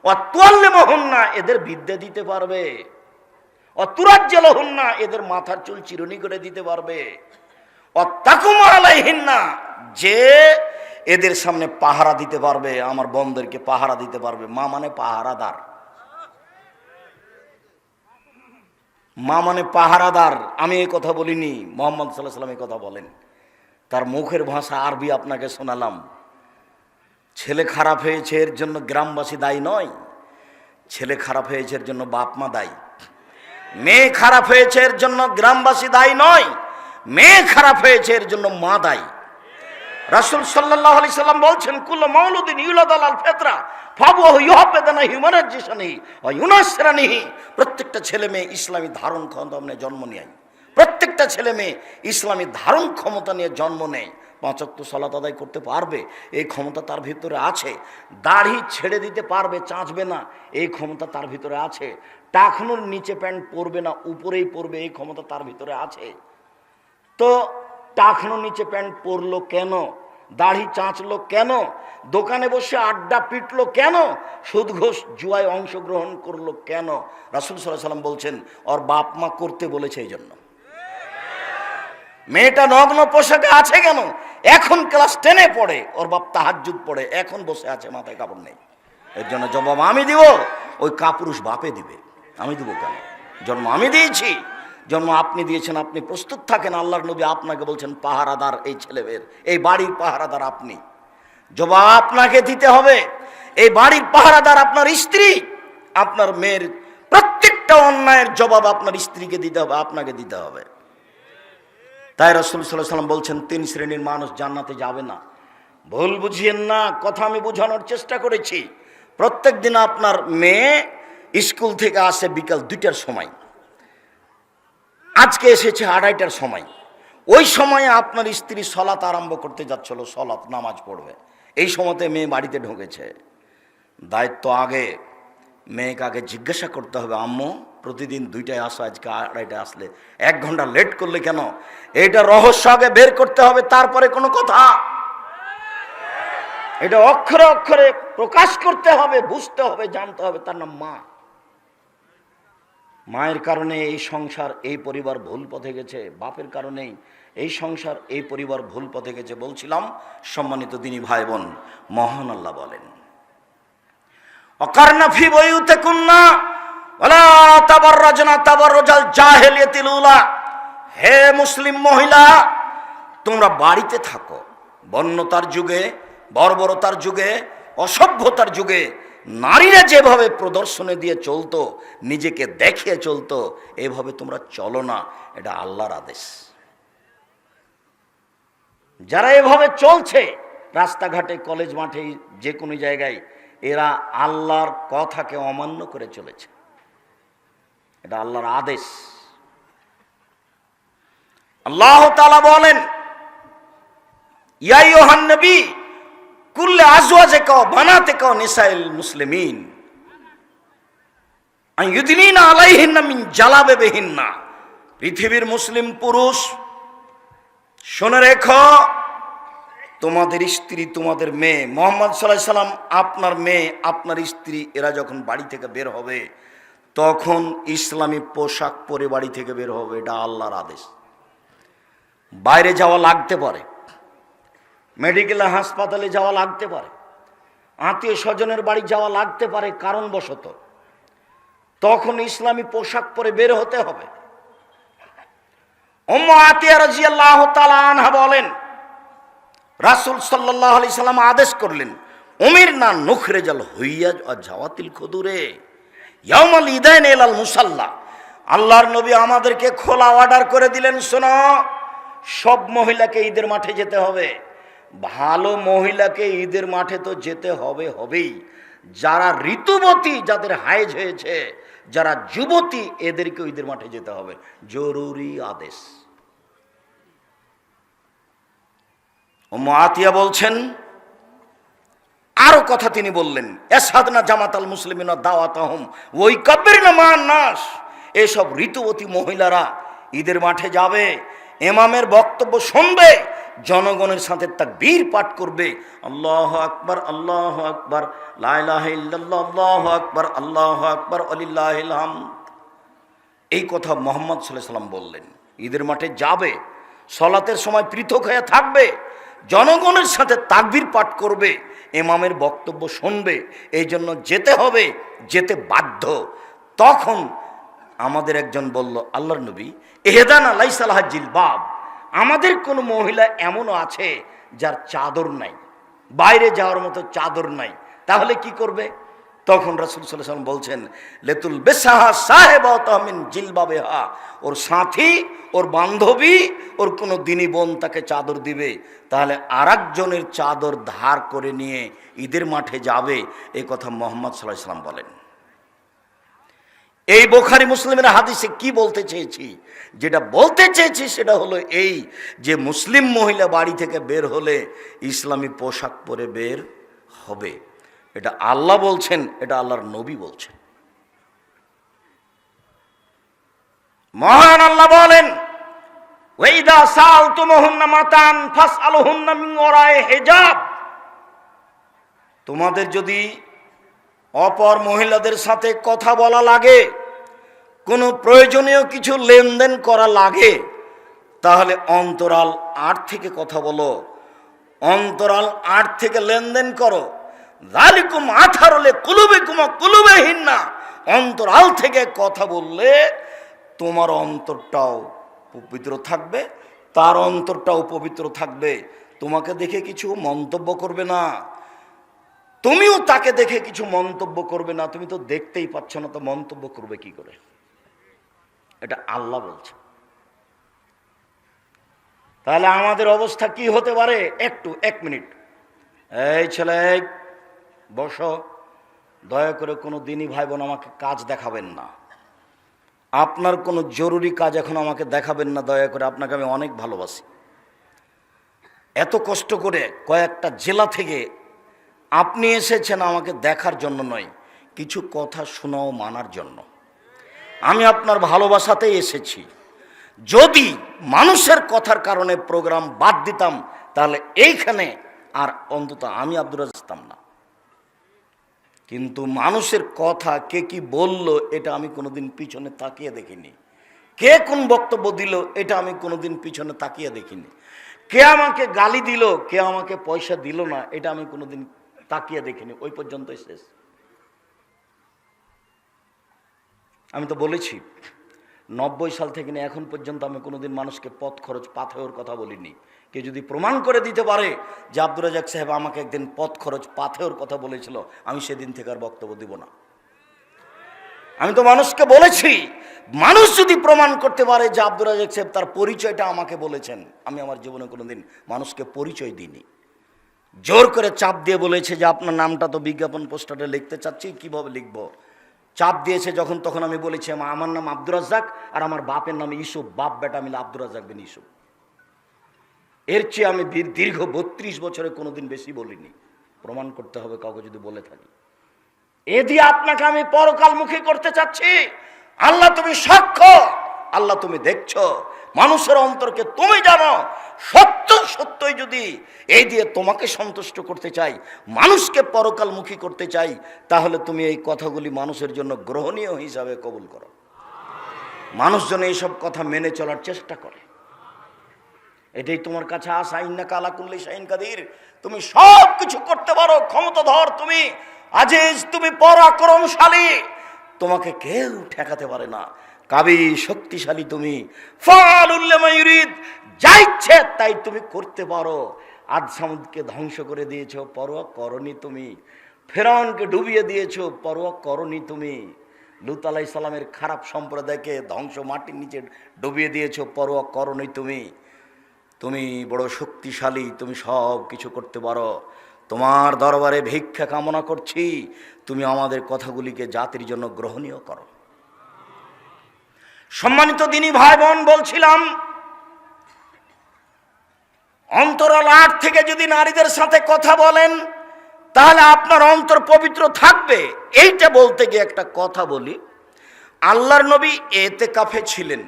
Speaker 1: ওয়াতুয়াল্লিমহুন্না, এদের বিদ্যা দিতে পারবে, ওয়াতুরাজ্জালহুন্না, এদের মাথার চুল চিরুনি করে দিতে পারবে, ওয়াত্তাকুম আলাইহিন্না, যে এদের সামনে পাহারা দিতে পারবে, আমার বোনদেরকে পাহারা দিতে পারবে। মা মানে পাহারাদার, মা মানে পাহারাদার। আমি এই কথা বলিনি, মুহাম্মদ সাল্লাল্লাহু আলাইহি ওয়াসাল্লাম এই কথা বলেন। তার মুখের ভাষা আরবি আপনাকে শোনালাম। ছেলে খারাপ হয়েছে এর জন্য গ্রামবাসী দায়ী নয়, ছেলে খারাপ হয়েছে এর জন্য বাপ মা দায়ী। মেয়ে খারাপ হয়েছে এর জন্য গ্রামবাসী দায়ী নয়, মেয়ে খারাপ হয়েছে এর জন্য মা দায়ী। রাসূল সাল্লাল্লাহু আলাইহি সাল্লাম বলছেন, কুল্লু মাউলুদিন ইউলাদ আলাল ফিতরা ফাবুহু ইউহাব্বিদানা হিউমানাজিসানিহি ওয়া ইউনাসরানিহি, প্রত্যেকটা ছেলে মেয়ে ইসলামী ধারণ ক্ষমতা নিয়ে জন্ম নেয়, প্রত্যেকটা ছেলে মেয়ে ইসলামী ধারণ ক্ষমতা নিয়ে জন্ম নেয়। 5 ওয়াক্ত সালাত আদায় করতে পারবে, এই ক্ষমতা তার ভিতরে আছে। দাড়ি ছেড়ে দিতে পারবে, চাঁচবে না, এই ক্ষমতা তার ভিতরে আছে। টাকনুর নিচে প্যান্ট পরবে না, উপরেই পরবে, এই ক্ষমতা তার ভিতরে আছে। তো টাকনুর নিচে প্যান্ট পরলো কেন? দাড়ি চাঁচলো কেন? দোকানে বসে আড্ডা পিটলো কেন? সুদ ঘোষ জুয়ায় অংশগ্রহণ করলো কেন? রাসূল সাল্লাল্লাহু আলাইহি ওয়াসাল্লাম বলছেন, ওর বাপ মা করতে বলেছে এই জন্য। মেয়েটা নগ্ন পোশাকে আছে কেন? এখন ক্লাস 10-এ পড়ে, ওর বাপ তাহাজ্জুদ পড়ে, এখন বসে আছে, মাথায় কাপড় নেই। এর জন্য জবাব আমি দিব, ওই কাপুরুষ বাপে দিবে, আমি দিব কেন? জন্ম আমি দিয়েছি, জন্ম আপনি দিয়েছেন, আপনি প্রস্তুত থাকেন। আল্লাহর নবী আপনাকে বলছেন পাহারাদার এই ছেলেমেয়ের, এই বাড়ির পাহারাদার আপনি, জবাব আপনাকে দিতে হবে। এই বাড়ির পাহারাদার আপনার স্ত্রী, আপনার মেয়ের প্রত্যেকটা অন্যায়ের জবাব আপনার স্ত্রীকে দিতে হবে, আপনাকে দিতে হবে। তাই রাসূল সাল্লাল্লাহু আলাইহি ওয়াসাল্লাম বলছেন 3 শ্রেণীর মানুষ জান্নাতে যাবে না। ভুল বুঝিয়েন না, কথা আমি বোঝানোর চেষ্টা করেছি। প্রত্যেক দিন আপনার মেয়ে স্কুল থেকে আসে বিকাল 2টার সময়, আজকে এসেছে 2:30টার সময়। ওই সময়ে আপনার স্ত্রী সলাত আরম্ভ করতে যাচ্ছিল, সলাত নামাজ পড়বে, এই সময়তে মেয়ে বাড়িতে ঢুকেছে। দায়িত্ব আগে, মেয়েকে আগে জিজ্ঞাসা করতে হবে, আম্মু প্রতিদিন 2টায় আসো, আজকে 2:30টায় আসলে 1 ঘন্টা লেট করলে কেন? এটা রহস্য আগে বের করতে হবে, তারপরে কোনো কথা। এটা অক্ষরে অক্ষরে প্রকাশ করতে হবে, বুঝতে হবে, জানতে হবে। তার নাম মা। মায়ের কারণে এই সংসার, এই পরিবার ভুল পথে গেছে, বাপের কারণেই এই সংসার, এই পরিবার ভুল পথে গেছে। বলছিলাম সম্মানিত দিনী ভাই বোন, মহান আল্লাহ বলেন ওয়াকারনা ফি বুয়ুতিকুন্না ওয়ালা তাবাররাজনা তাবাররুজাল জাহিলিয়াতিল উলা। হে মুসলিম মহিলা, তোমরা বাড়িতে থাকো। বন্যতার যুগে, বর্বরতার যুগে, অসভ্যতার যুগে নারীরা যেভাবে প্রদর্শনে দিয়ে চলতো, নিজেকে দেখিয়ে চলতো, এভাবে তোমরা চলো না। এটা আল্লাহর আদেশ। যারা এভাবে চলছে রাস্তাঘাটে, কলেজ মাঠে, যে কোনো জায়গায়, এরা আল্লাহর কথাকে অমান্য করে চলেছে। এটা আল্লাহর আদেশ। আল্লাহ তাআলা বলেন ইয়া আইয়ুহান নবী কুল্লি আজওয়াজিকা ওয়া বানাতিকা ওয়া নিসাইল মুসলিমিন আন ইউদনিনা আলাইহিন্না মিন জালাবিবিহিন্না। পৃথিবীর মুসলিম পুরুষ শুনে রেখো, তোমাদের স্ত্রী, তোমাদের মেয়ে, মুহাম্মদ সাল্লাল্লাহু আলাইহি সাল্লাম আপনার মেয়ে, আপনার স্ত্রী, এরা যখন বাড়ি থেকে বের হবে তখন ইসলামী পোশাক পরে বাড়ি থেকে বের হবে। এটা আল্লাহর আদেশ। বাইরে যাওয়া লাগতে পারে, মেডিকেলে, হাসপাতালে যাওয়া লাগতে পারে, আত্মীয় স্বজনের বাড়ি যাওয়া লাগতে পারে কারণবশত, তখন ইসলামী পোশাক পরে বের হতে হবে। উম্মু আতিয়া রাদিয়াল্লাহু তাআলা আনহা বলেন রাসূল সাল্লাল্লাহু আলাইহি সাল্লাম আদেশ করলেন উমিরনা নুখরিজাল হুইয়াজ ওয়া জাওয়াতিল খুদুরে ইয়াউমাল ইদাইন ইলাল মুসাল্লা। আল্লাহর নবী আমাদেরকে খোলা অর্ডার করে দিলেন, শোনো, সব মহিলাকে ঈদের মাঠে যেতে হবে। ভালো মহিলাকে ঈদের মাঠে তো যেতে হবে, হবেই। যারা ঋতুবতী, যাদের হায়েজ হয়েছে, যারা যুবতী, এদেরকে ঈদের মাঠে যেতে হবে, জরুরি আদেশ। উম্মু আতিয়া বলছেন, আরো কথা তিনি বললেন, এসাদনা জামাতাল মুসলিমিনা দাওয়াতাহুম ওই কাব্বিরনা মান নাস। এসব ঋতুবতী মহিলারা ঈদের মাঠে যাবে, ইমামের বক্তব্য শুনবে, জনগণের সাথে তাকবীর পাঠ করবে, আল্লাহু আকবার, আল্লাহু আকবার, লা ইলাহা ইল্লাল্লাহ, আল্লাহু আকবার, আল্লাহু আকবার, ওয়ালিল্লাহিল হামদ। এই কথা মুহাম্মদ সাল্লাল্লাহু আলাইহি সাল্লাম বললেন। ঈদের মাঠে যাবে, সালাতের সময় পৃথক হয়ে থাকবে, জনগণের সাথে তাকবীর পাঠ করবে, ইমামের বক্তব্য শুনবে। এই জন্য যেতে হবে, যেতে বাধ্য। তখন আমাদের একজন বলল, আল্লাহর নবী, ইহদানা লাইসা লাহা জিলবাব। আমাদের কোন মহিলা এমনও আছে যার চাদর নাই, বাইরে যাওয়ার মতো চাদর নাই, তাহলে কি করবে? তখন রাসূল সাল্লাল্লাহু আলাইহি ওয়াসাল্লাম বলছেন, লেতুল বেসাহা সাহেবাতা মিন জিলবাবিহা। ওর সাথী, ওর বান্ধবী, ওর কোনো দিনী বোন তাকে চাদর দিবে, তাহলে আরেকজনের চাদর ধার করে নিয়ে ঈদের মাঠে যাবে। এই কথা মুহাম্মদ সাল্লাল্লাহু আলাইহি ওয়াসাল্লাম বলেন। এই বুখারী মুসলিমের হাদিসে কি বলতে চেয়েছি? যেটা বলতে চেয়েছি সেটা হলো এই, যে মুসলিম মহিলা বাড়ি থেকে বের হলে ইসলামী পোশাক পরে বের হবে। এটা আল্লাহ বলছেন, এটা আল্লাহর নবী বলছেন। মহান আল্লাহ বলেন, ওয়াইদা সালতুমুহুন্না মাতান ফাসআলুহুন্না মিন ওয়ারাই হিজাব। তোমাদের যদি অপর মহিলাদের সাথে কথা বলা লাগে, কোনো প্রয়োজনীয় কিছু লেনদেন করা লাগে, তাহলে অন্তরাল আট থেকে কথা বলো, অন্তরাল আট থেকে লেনদেন করো। যালিকুম আথারুলে কুলুবিকুম কুলুবিহিন্না। অন্তরাল থেকে কথা বললে তোমার অন্তরটাও পবিত্র থাকবে, তার অন্তরটাও পবিত্র থাকবে। তোমাকে দেখে কিছু মন্তব্য করবে না, তুমিও তাকে দেখে কিছু মন্তব্য করবে না। তুমি তো দেখতেই পাচ্ছ না, তো মন্তব্য করবে কি করে? এটা আল্লাহ বলছে। তাহলে আমাদের অবস্থা কি হতে পারে? একটু 1 মিনিট, এই ছেলে বসো, দয়া করে কোনো দিনই ভাই বোন আমাকে কাজ দেখাবেন না। আপনার কোনো জরুরি কাজ এখন আমাকে দেখাবেন না, দয়া করে। আপনাকে আমি অনেক ভালোবাসি। এত কষ্ট করে কয়েকটা জেলা থেকে আপনি এসেছেন আমাকে দেখার জন্য নয়, কিছু কথা শোনাও মানার জন্য। আমি আপনার ভালোবাসাতেই এসেছি। যদি মানুষের কথার কারণে প্রোগ্রাম বাদ দিতাম, তাহলে এইখানে আর অন্তত আমি আব্দুর রাজ্জাক আসতাম না। কিন্তু মানুষের কথা কে কি বলল, এটা আমি কোনোদিন পিছনে তাকিয়ে দেখিনি। কে কোন বক্তব্য দিল, এটা আমি কোনোদিন পিছনে তাকিয়ে দেখিনি। কে আমাকে গালি দিল, কে আমাকে পয়সা দিল না, এটা আমি কোনোদিন তাকিয়ে দেখিনি। ওই পর্যন্তই শেষ। আমি তো বলেছি 90 সাল থেকে নিয়ে এখন পর্যন্ত আমি কোনোদিন মানুষকে পথ খরচ পাথেওর কথা বলিনি। কে যদি প্রমাণ করে দিতে পারে যে আব্দুর রাজ্জাক সাহেব আমাকে একদিন পথ খরচ পাথেওর কথা বলেছিল, আমি সেদিন থেকে আর বক্তব্য দিব না। আমি তো মানুষকে বলেছি, মানুষ যদি প্রমাণ করতে পারে যে আব্দুর রাজ্জাক সাহেব তার পরিচয়টা আমাকে বলেছেন, আমি আমার জীবনে কোনোদিন মানুষকে পরিচয় দিইনি। জোর করে চাপ দিয়ে বলেছে যে আপনার নামটা তো বিজ্ঞাপন পোস্টারে লিখতে চাচ্ছি, কিভাবে লিখবো? চাপ দিয়েছে যখন, তখন আমি বলেছি আমার নাম আব্দুর রাজ্জাক আর আমার বাপের নাম ইউসুফ, বাপ বেটা মিলে আব্দুর রাজ্জাক বিন ইউসুফ। এর চেয়ে আমি দীর্ঘ 32 বছরে কোনোদিন বেশি বলিনি। প্রমাণ করতে হবে কাউকে যদি বলে থাকি। এ দিয়ে আপনাকে আমি পরকালমুখী করতে চাচ্ছি। আল্লাহ তুমি সাক্ষ্য, আল্লাহ তুমি দেখছো, মানুষের অন্তরকে তুমি জানো। সত্য সত্যই যদি এই দিয়ে তোমাকে সন্তুষ্ট করতে চাই, মানুষকে পরকালমুখী করতে চাই, তাহলে তুমি এই কথাগুলি মানুষের জন্য গ্রহণীয় হিসাবে কবুল করো। মানুষ যেন এইসব কথা মেনে চলার চেষ্টা করে, এটাই তোমার কাছে আশা। ইন্নাকা আলা কুল্লি শাইইন কাদির, তুমি সব কিছু করতে পারো, ক্ষমতাধর তুমি, আজিজ তুমি, পরাক্রমশালী, তোমাকে কেউ ঠেকাতে পারে না। কাবি শক্তিশালী তুমি, ফাআলুল লিমা ইউরিদ, যা ইচ্ছে তাই তুমি করতে পারো। আদ সামুদকে ধ্বংস করে দিয়েছো, পরোয়া করনি তুমি। ফেরাউনকে ডুবিয়ে দিয়েছো, পরোয়া করনি তুমি। লূত আলাইহিস সালামের খারাপ সম্প্রদায়কে ধ্বংস মাটির নিচে ডুবিয়ে দিয়েছো, পরোয়া করনি তুমি। তুমি বড় শক্তিশালী, তুমি সব কিছু করতে পারো। তোমার দরবারে ভিক্ষা কামনা করছি, তুমি আমাদের কথাগুলিকে জাতির জন্য গ্রহণীয় করো। সম্মানিত দিনী ভাই বোন, বলছিলাম অন্তরাল আট থেকে যদি নারীদের সাথে কথা বলেন, তাহলে আপনার অন্তর পবিত্র থাকবে। এইটা বলতে গিয়ে একটা কথা বলি। আল্লাহর নবী এতেকাফে ছিলেন।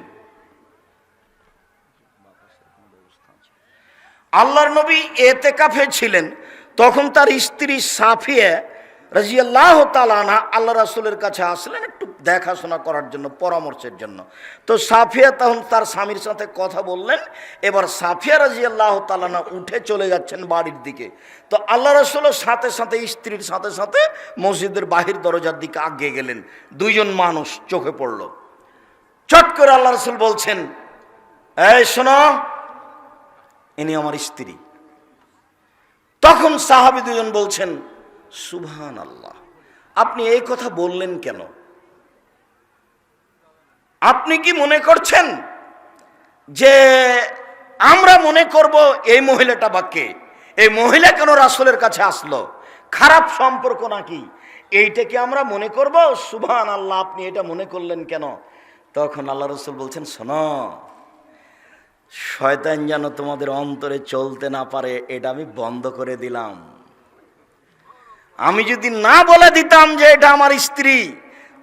Speaker 1: আল্লাহর নবী এতেকাফে ছিলেন, তখন তার স্ত্রী সাফিয়া রাদিয়াল্লাহু তাআলা আনহা আল্লাহ রাসূলের কাছে আসলেন একটু দেখাশোনা করার জন্য, পরামর্শের জন্য। তো সাফিয়া তখন তার স্বামীর সাথে কথা বললেন। এবার সাফিয়া রাদিয়াল্লাহু তাআলা আনহা উঠে চলে যাচ্ছেন বাড়ির দিকে। তো আল্লাহ রাসূলও সাথে সাথে স্ত্রীর সাথে সাথে মসজিদের বাহির দরজার দিকে আগিয়ে গেলেন। দুইজন মানুষ চোখে পড়ল। চট করে আল্লাহ রাসূল বলছেন, এই শোনো, ইনি আমার স্ত্রী। তখন সাহাবী দুজন বলছেন, সুবহানাল্লাহ, আপনি এই কথা বললেন কেন? আপনি কি মনে করছেন যে আমরা মনে করব এই মহিলাটা বা কে? এই মহিলা কেন রাসূলের কাছে আসলো? খারাপ সম্পর্ক নাকি? এইটা কি আমরা মনে করব? সুবহানাল্লাহ, আপনি এটা মনে করলেন কেন? তখন আল্লাহ রাসূল বলছেন, শোনো, শয়তান যেন তোমাদের অন্তরে চলতে না পারে, এটা আমি বন্ধ করে দিলাম। আমি যদি না বলে দিতাম যে এটা আমার স্ত্রী,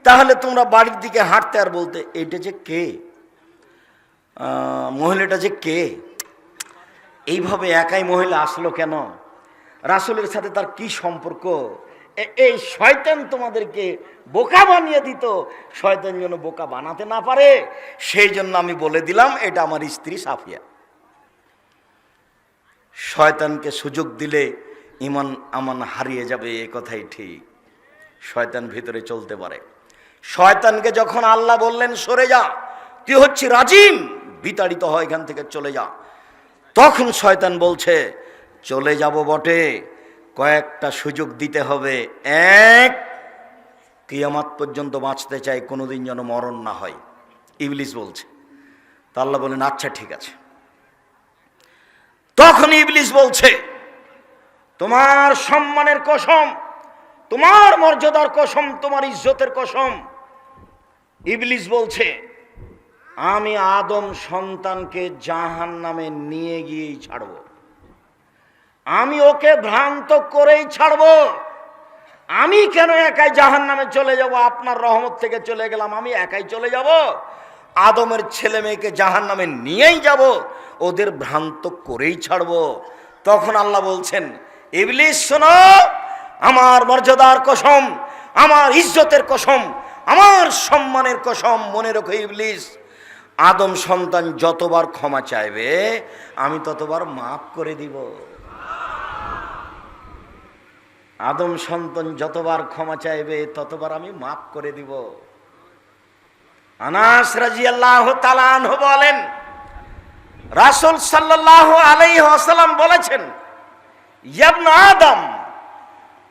Speaker 1: তাহলে তোমরা বাড়ির দিকে হাঁটতে আর বলতে, এটা যে কে, মহিলাটা যে কে, এইভাবে একাই মহিলা আসলো কেন, রাসূলের সাথে তার কি সম্পর্ক? এই শয়তান তোমাদেরকে বোকা বানিয়ে দিত। শয়তান যেন বোকা বানাতে না পারে, সেই জন্য আমি বলে দিলাম এটা আমার স্ত্রী সাফিয়া। শয়তানকে সুযোগ দিলে ইমান আমান হারিয়ে যাবে, এ কথাই ঠিক। শয়তান ভিতরে চলতে পারে। শয়তানকে যখন আল্লাহ বললেন সরে যা, তুই হচ্ছি রাজিম, বিতাড়িত হয়, এখান থেকে চলে যা। তখন শয়তান বলছে, চলে যাব বটে, কয়েকটা সুযোগ দিতে হবে। এক, কিয়ামত পর্যন্ত বাঁচতে চাই, কোনোদিন যেন মরণ না হয়। ইবলিস বলছে। তা আল্লাহ বলেন, আচ্ছা ঠিক আছে। তখন ইবলিস বলছে, তোমার সম্মানের কসম, তোমার মর্যাদার কসম, তোমার ইজ্জতের কসম। ইবলিস বলছে, আমি আদম সন্তানকে জাহান্নামে নিয়ে গিয়েই ছাড়ব, আমি ওকে ভ্রান্ত করেই ছাড়ব। আমি কেন একাই জাহান্নামে চলে যাব? আপনার রহমত থেকে চলে গেলাম, আমি একাই চলে যাব? আদমের ছেলে মেয়েকে জাহান্নামে নিয়েই যাব, ওদের ভ্রান্ত করেই ছাড়ব। তখন আল্লাহ বলছেন, ইবলিস শোনো, আমার মর্যাদার কসম, আমার ইজ্জতের কসম, আমার সম্মানের কসম, মনে রেখো ইবলিস, আদম সন্তান যতবার ক্ষমা চাইবে আমি ততবার মাফ করে দিব। আদম সন্তান যতবার ক্ষমা চাইবে ততবার আমি মাফ করে দিব। আনাস রাদিয়াল্লাহু তাআলা আনহু বলেন, রাসূল সাল্লাল্লাহু আলাইহি ওয়াসাল্লাম বলেছেন, ইয়া ইবনে আদম,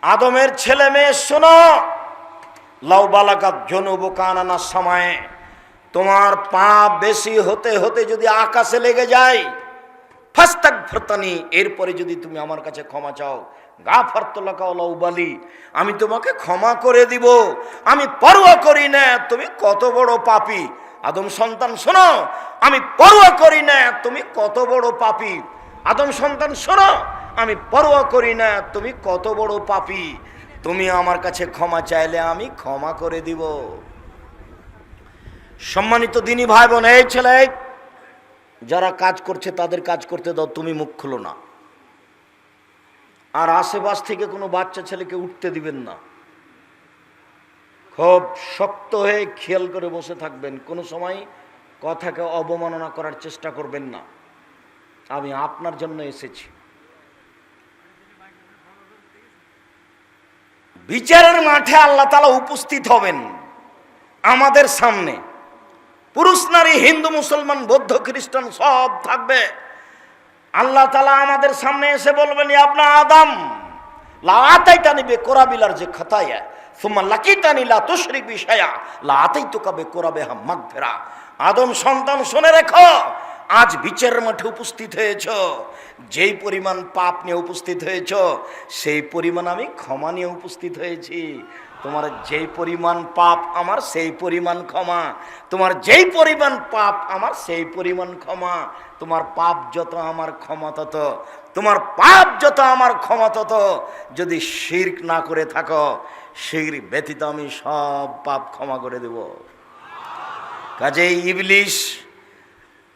Speaker 1: আদমের ছেলে মেয়ে শোনো, লাউ বালাগাত যুনুবুকা আনানাস সামায়ে, তোমার পাপ বেশি হতে হতে যদি আকাশে লেগে যায়, ফাস্তাগফিরতানি, এরপরে যদি তুমি আমার কাছে ক্ষমা চাও, গাফারতু লাকা ওয়া লা উবালি, আমি তোমাকে ক্ষমা করে দিব, আমি পরোয়া করি না তুমি কত বড় পাপী। আদম সন্তান শোনো, আমি পরোয়া করি না তুমি কত বড় পাপী। আদম সন্তান শোনো, আমি পরোয়া করি না তুমি কত বড় পাপী। তুমি আমার কাছে ক্ষমা চাইলে আমি ক্ষমা করে দিব। সম্মানিত দিনী ভাই বোন, এই ছেলে যারা কাজ করছে তাদের কাজ করতে দাও, তুমি মুখ খুলো না। আর আশেপাশ থেকে কোনো বাচ্চা ছেলেকে উঠতে দিবেন না। খুব শক্ত হয়ে খেয়াল করে বসে থাকবেন, কোনো সময় কথাকে অবমাননা করার চেষ্টা করবেন না। আমি আপনার জন্য এসেছি। বিচারের মাঠে আল্লাহ তাআলা উপস্থিত হবেন আমাদের সামনে। পুরুষ নারী, হিন্দু মুসলমান বৌদ্ধ খ্রিস্টান সব থাকবে। আল্লাহ তাআলা আমাদের সামনে এসে বলবেন, ইয়া ইবনে আদম, লা আতাইতানি বিকুরাবিলার যে খাতায়া সুম্মা লাকিতানি লা তুশরিক বি শাইআ লা আতাইতুকা বিকুরাবিহা মাগফিরা। আদম সন্তান শুনে রেখো, আজ বিচারের মাঠে উপস্থিত হয়েছ, যেই পরিমাণ পাপ নিয়ে উপস্থিত হয়েছ সেই পরিমাণ আমি ক্ষমা নিয়ে উপস্থিত হয়েছি। তোমার যেই পরিমাণ পাপ আমার সেই পরিমাণ ক্ষমা, তোমার যেই পরিমাণ পাপ আমার সেই পরিমাণ ক্ষমা। তোমার পাপ যত আমার ক্ষমা তত, তোমার পাপ যত আমার ক্ষমা তত। যদি শিরক না করে থাকো, শিরক ব্যতীত আমি সব পাপ ক্ষমা করে দেব। কাজেই ইবলিস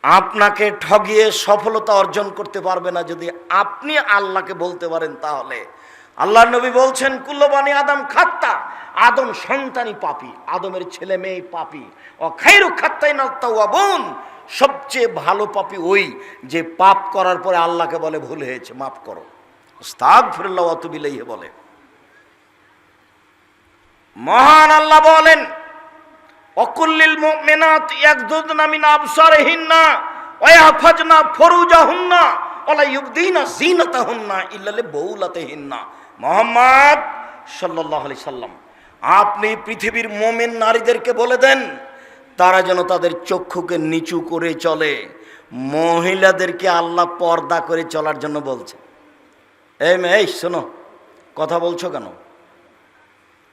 Speaker 1: আপনাকে ঠগিয়ে সফলতা অর্জন করতে পারবে না যদি আপনি আল্লাহকে বলতে পারেন। তাহলে আল্লাহর নবী বলছেন, কুল্লু বানি আদম খাত্তা, আদম সন্তানই পাপী, আদমের ছেলে মেয়ে পাপী। ও খায়রু খাত্তাইনাত তাওয়াবুন, সবচেয়ে ভালো পাপী ওই যে পাপ করার পরে আল্লাহকে বলে ভুল হয়েছে, মাফ করো, আস্তাগফিরুল্লাহ ওয়া আতুবু ইলাইহি বলে। মহান আল্লাহ বলেন, অকুল্লিল মুমিনাত ইয়াগদুদনা মিন আবসারিহিন্না ওয়া ইয়াহফাজনা ফুরুজাহুন্না ওয়া লা ইউবদিনা যিনাতাহুন্না ইল্লা লিবুলাতিহিন্না। মুহাম্মদ সাল্লাল্লাহু আলাইহি সাল্লাম, আপনি পৃথিবীর মুমিন নারীদেরকে বলে দেন তারা যেন তাদের চক্ষুকে নিচু করে চলে। মহিলাদেরকে আল্লাহ পর্দা করে চলার জন্য বলছে। এই মেয়ে, এই শোনো, কথা বলছো কেন?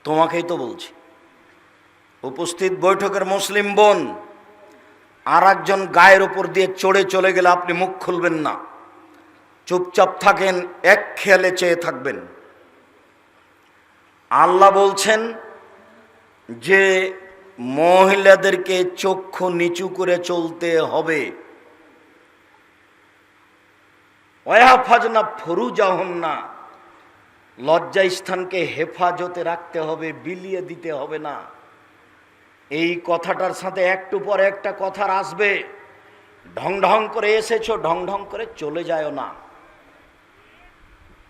Speaker 1: তোমাকেই তো বলছি। উপস্থিত বৈঠকের মুসলিম বোন, আর একজন গায়ের ওপর দিয়ে চড়ে চলে গেলে আপনি মুখ খুলবেন না, চুপচাপ থাকেন, এক খেয়ালে চেয়ে থাকবেন। আল্লাহ বলছেন যে মহিলাদেরকে চক্ষু নিচু করে চলতে হবে। ওয়াহফাজনা ফুরুজাহুন্না, লজ্জা স্থানকে হেফাজতে রাখতে হবে, বিলিয়ে দিতে হবে না। এই কথাটার সাথে একটু পরে একটা কথা আসবে, ঢং ঢং করে এসেছো, ঢং ঢং করে চলে যায়ও না।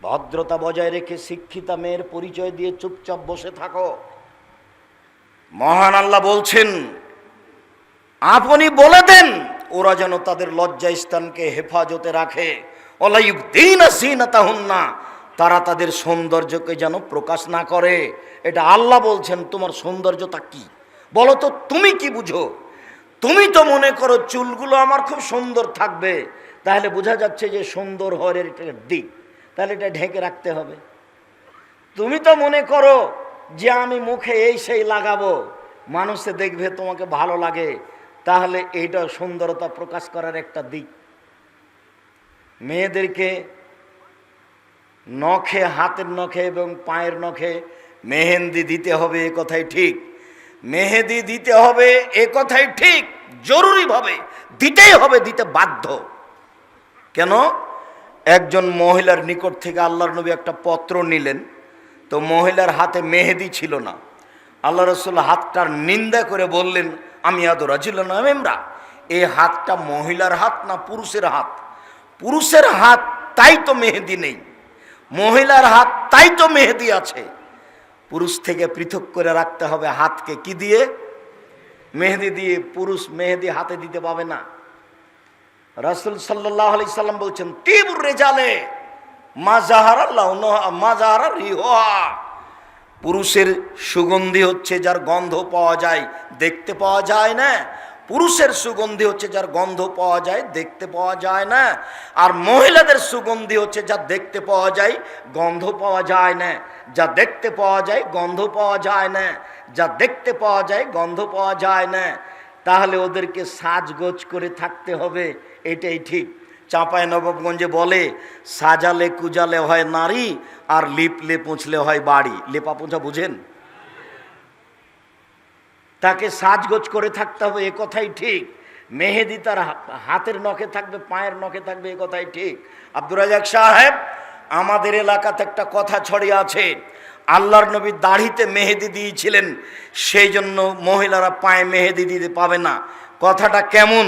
Speaker 1: ভদ্রতা বজায় রেখে শিক্ষিতা মেয়ের পরিচয় দিয়ে চুপচাপ বসে থাকো। মহান আল্লাহ বলছেন, আপনি বলে দেন ওরা যেন তাদের লজ্জা স্থানকে হেফাজতে রাখে। ওয়ালাইয়ুবদিনা যিনাতাহুন্না, তারা তাদের সৌন্দর্যকে যেন প্রকাশ না করে। এটা আল্লাহ বলছেন। তোমার সৌন্দর্যটা কি বলো তো, তুমি কি বুঝো? তুমি তো মনে করো চুলগুলো আমার খুব সুন্দর থাকবে, তাহলে বোঝা যাচ্ছে যে সুন্দর হওয়ার এটা দিক, তাহলে এটা ঢেকে রাখতে হবে। তুমি তো মনে করো যে আমি মুখে এই সেই লাগাবো, মানুষে দেখবে তোমাকে ভালো লাগে, তাহলে এইটা সুন্দরতা প্রকাশ করার একটা দিক। মেয়েদেরকে নখে, হাতের নখে এবং পায়ের নখে মেহেন্দি দিতে হবে, এ কথাই ঠিক। মেহেদি দিতে হবে, এ কথাই ঠিক, জরুরিভাবে দিতেই হবে, দিতে বাধ্য। কেন? একজন মহিলার নিকট থেকে আল্লাহর নবী একটা পত্র নিলেন, তো মহিলার হাতে মেহেদি ছিল না। আল্লাহ রসুল হাতটার নিন্দা করে বললেন, আমি আদৌ রাজিল্লা নামেমরা, এই হাতটা মহিলার হাত না পুরুষের হাত? পুরুষের হাত তাই তো মেহেদি নেই, মহিলার হাত তাই তো মেহেদি আছে। পুরুষ থেকে পৃথক করে রাখতে হবে হাতকে, কি দিয়ে? মেহেদি দিয়ে। পুরুষ মেহেদি হাতে দিতে পাবে না। রাসূল সাল্লাল্লাহু আলাইহি সাল্লাম বলছেন, তিবুর রিজালে মা জাহারা লাউনুহা মা জাহারা রিহুহা, পুরুষের সুগন্ধি হচ্ছে যার গন্ধ পাওয়া যায়, দেখতে পাওয়া যায় না। পুরুষের সুগন্ধি হচ্ছে যার গন্ধ পাওয়া যায়, দেখতে পাওয়া যায় না। আর মহিলাদের সুগন্ধি হচ্ছে যা দেখতে পাওয়া যায়, গন্ধ পাওয়া যায় না। যা দেখতে পাওয়া যায়, গন্ধ পাওয়া যায় না। যা দেখতে পাওয়া যায়, গন্ধ পাওয়া যায় না। তাহলে ওদেরকে সাজগোজ করে থাকতে হবে, এটাই ঠিক। চাঁপাই নবাবগঞ্জে বলে, সাজালে কুজালে হয় নারী, আর লিপলে পুঁছলে হয় বাড়ি। লেপা পোঁছা বুঝেন? তাকে সাজগোজ করে থাকতে হবে, এ কথাই ঠিক। মেহেদি তার হাতের নখে থাকবে, পায়ের নখে থাকবে, এ কথাই ঠিক। আব্দুর রাজ্জাক সাহেব, আমাদের এলাকাতে একটা কথা ছড়িয়ে আছে, আল্লাহর নবী দাড়িতে মেহেদি দিয়েছিলেন, সেই জন্য মহিলারা পায়ে মেহেদি দিতে পাবে না। কথাটা কেমন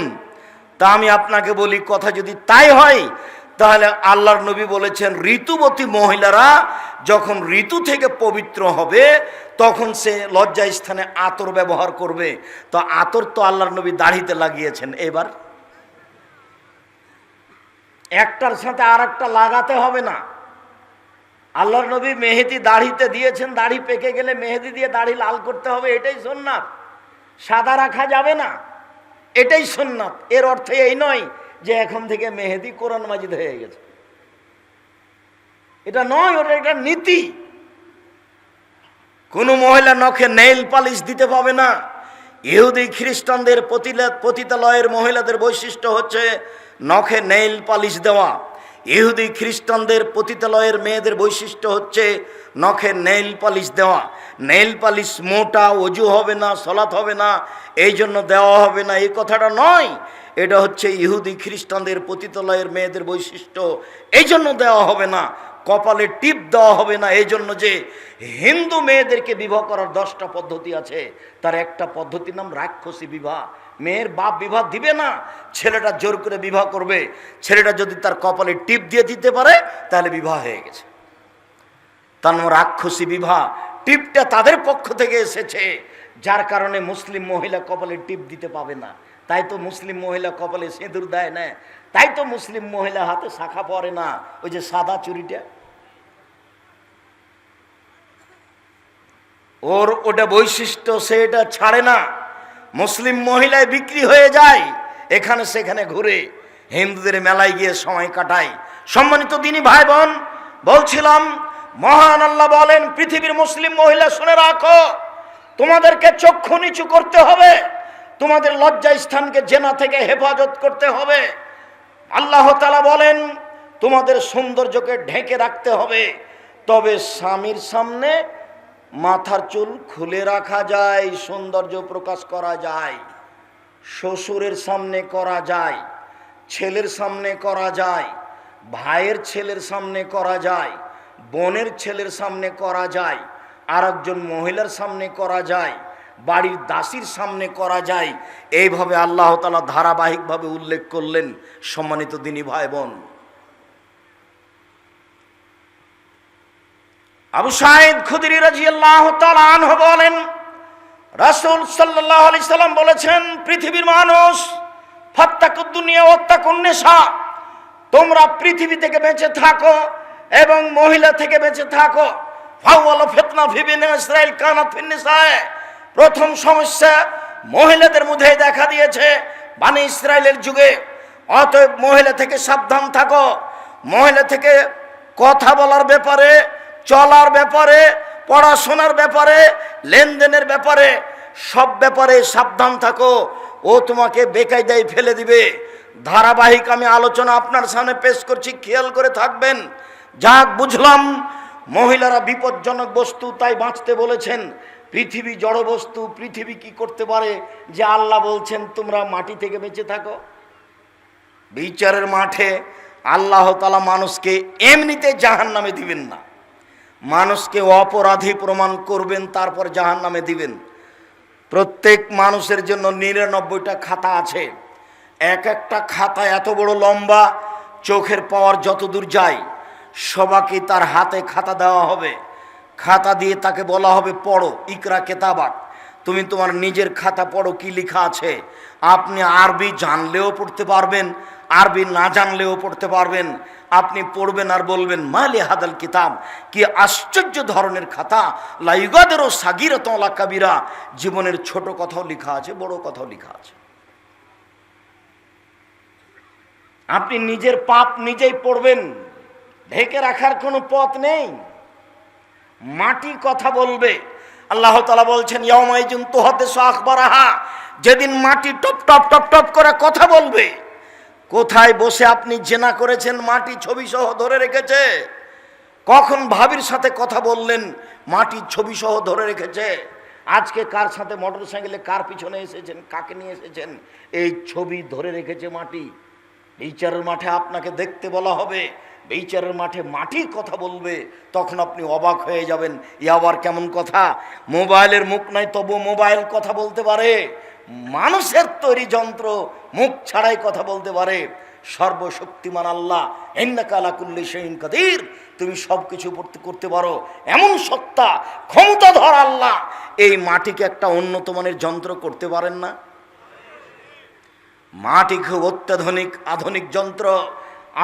Speaker 1: তা আমি আপনাকে বলি। কথা যদি তাই হয়, তাহলে আল্লাহর নবী বলেছেন, ঋতুবতী মহিলারা যখন ঋতু থেকে পবিত্র হবে, তখন সে লজ্জা স্থানে আতর ব্যবহার করবে। তো আতর তো আল্লাহর নবী দাড়িতে লাগিয়েছেন, এবার একটার সাথে আর একটা লাগাতে হবে না। আল্লাহর নবী মেহেদি দাড়িতে দিয়েছেন, দাড়ি পেকে গেলে মেহেদি দিয়ে দাড়ি লাল করতে হবে, এটাই সুন্নাত। সাদা রাখা যাবে না, এটাই সুন্নাত। এর অর্থ এই নয় যে এখন থেকে মেহেদি কোরআন মাজিদ হয়ে গেছে, এটা নয়, ওটা একটা নীতি। কোনো মহিলা নখে নেইল পালিশ দিতে পাবে না। ইহুদি খ্রিস্টানদের পতিতালয়ের মহিলাদের বৈশিষ্ট্য হচ্ছে নখে নেইল পালিশ দেওয়া। ইহুদি খ্রিস্টানদের পতিতালয়ের মেয়েদের বৈশিষ্ট্য হচ্ছে নখে নেইল পালিশ দেওয়া। নেইল পালিশ মোটা, অজু হবে না, সলাৎ হবে না, এই জন্য দেওয়া হবে না, এই কথাটা নয়। এটা হচ্ছে ইহুদি খ্রিস্টানদের পতিতালয়ের মেয়েদের বৈশিষ্ট্য, এই জন্য দেওয়া হবে না। কপালে টিপ দেওয়া হবে না, এই জন্য যে হিন্দু মেয়েদেরকে বিবাহ করার 10টা পদ্ধতি আছে, তার একটা পদ্ধতির নাম রাক্ষসী বিবাহ। মেয়ের বাপ বিবাহ দিবে না, ছেলেটা জোর করে বিবাহ করবে। ছেলেটা যদি তার কপালে টিপ দিয়ে দিতে পারে, তাহলে বিবাহ হয়ে গেছে। তার নাম রাক্ষসী বিবাহ। টিপটা তাদের পক্ষ থেকে এসেছে, যার কারণে মুসলিম মহিলা কপালে টিপ দিতে পাবে না। তাই তো মুসলিম মহিলা কপালে সিঁদুর দেয় না, তাই তো মুসলিম মহিলা হাতে শাখা পরে না, ওই যে সাদা চুড়িটা। ওর ওটা বৈশিষ্ট্য, সে এটা ছাড়ে না। মুসলিম মহিলায় বিক্রি হয়ে যায়, এখানে সেখানে ঘুরে হিন্দুদের মেলায় গিয়ে সময় কাটায়। সম্মানিত দিনী ভাই বোন, বলছিলাম মহান আল্লাহ বলেন, পৃথিবীর মুসলিম মহিলা শুনে রাখো, তোমাদেরকে চক্ষু নিচু করতে হবে, তোমাদের লজ্জা স্থানকে জেনা থেকে হেফাজত করতে হবে। আল্লাহ তাআলা বলেন, তোমাদের সৌন্দর্যকে ঢেকে রাখতে হবে। তবে স্বামীর সামনে মাথার চুল খুলে রাখা যায়, সৌন্দর্য প্রকাশ করা যায়। শ্বশুরের সামনে করা যায়, ছেলের সামনে করা যায়, ভাইয়ের ছেলের সামনে করা যায়, বোনের ছেলের সামনে করা যায়, আর একজন মহিলার সামনে করা যায়, বাড়ির দাসীর সামনে করা যায়। এইভাবে আল্লাহ তাআলা ধারাবাহিকভাবে উল্লেখ করলেন। সম্মানিত দিনী ভাই বোন, আবু সাঈদ খুদরি রাদিয়াল্লাহু তাআলা আনহু বলেন, রাসূল সাল্লাল্লাহু আলাইহি সাল্লাম বলেছেন, পৃথিবীর মানুষ ফাত্তাকুদ দুনিয়া ওয়াত্তাকুন নিসা, তোমরা পৃথিবী থেকে বেঁচে থাকো এবং মহিলা থেকে বেঁচে থাকো। ফাওয়াল ফিতনা ফি বনি ইসরাইল কানাত ফিন নিসায়ে, প্রথম সমস্যা মহিলাদের মধ্যে দেখা দিয়েছে বনি ইসরাইলের যুগে। অতএব মহিলা থেকে সাবধান থাকো। মহিলা থেকে কথা বলার ব্যাপারে, চলার ব্যাপারে, পড়াশোনার ব্যাপারে, লেনদেনের ব্যাপারে, সব ব্যাপারে সাবধান থাকো। ও তোমাকে বেকায়দায় ফেলে দিবে। ধারাবাহিক আমি আলোচনা আপনার সামনে পেশ করছি, খেয়াল করে থাকবেন। যাক, বুঝলাম মহিলারা বিপজ্জনক বস্তু, তাই বাঁচতে বলেছেন। পৃথিবী জড় বস্তু, পৃথিবী কি করতে পারে যে আল্লাহ বলছেন তোমরা মাটি থেকে বেঁচে থাকো? বিচারের মাঠে আল্লাহ তাআলা মানুষকে এমনিতে জাহান্নামে দিবেন না, মানুষকে অপরাধী প্রমাণ করবেন, তারপর জাহান্নামে দিবেন। প্রত্যেক মানুষের জন্য 99টা খাতা আছে। এক একটা খাতা এত বড় লম্বা, চোখের পাওয়ার যত দূর যায় সবাইকে তার হাতে খাতা দেওয়া হবে। খাতা দিয়ে তাকে বলা হবে পড়ো, ইকরা কেতাবাক, তুমি তোমার নিজের খাতা পড়ো, কি লেখা আছে। আপনি আরবি জানলেও পড়তে পারবেন, আরবি না জানলেও পড়তে পারবেন। আপনি পড়বেন আর বলবেন মালি হাদাল কিতাব, কি আশ্চর্য ধরনের খাতা, লা ইউগাদিরু সাগীরাতান ওয়ালা কাবীরা, জীবনের ছোট কথাও লেখা আছে, বড় কথাও লেখা আছে। আপনি নিজের পাপ নিজেই পড়বেন, ঢেকে রাখার কোনো পথ নেই। মাটি কথা বলবে। আল্লাহ তাআলা বলছেন ইয়াউমাইযিন তুহাদ্দিসু আখবারাহা, যেদিন মাটি টপ টপ টপ টপ করে কথা বলবে। কোথায় বসে আপনি জেনা করেছেন, মাটি ছবি সহ ধরে রেখেছে। কখন ভাবির সাথে কথা বললেন, মাটি ছবি সহ ধরে রেখেছে। আজকে কার সাথে মোটরসাইকেলে কার পিছনে এসেছেন, কাকে নিয়ে এসেছেন, এই ছবি ধরে রেখেছে মাটি। বিচারের মাঠে আপনাকে দেখতে বলা হবে, বিচারের মাঠে মাটি কথা বলবে। তখন আপনি অবাক হয়ে যাবেন, এ আবার কেমন কথা। মোবাইলের মুখ নাই তবু মোবাইল কথা বলতে পারে। মানুষের তৈরি যন্ত্র মুখ ছাড়াই কথা বলতে পারে। সর্বশক্তিমান আল্লাহ, ইন্নাকা আলা কুল্লি শাইইন কাদির, তুমি সব কিছু করতে পারো এমন সত্তা, ক্ষমতাধর আল্লাহ এই মাটিকে একটা উন্নত মানের যন্ত্র করতে পারেন না? মাটি খুব অত্যাধুনিক আধুনিক যন্ত্র।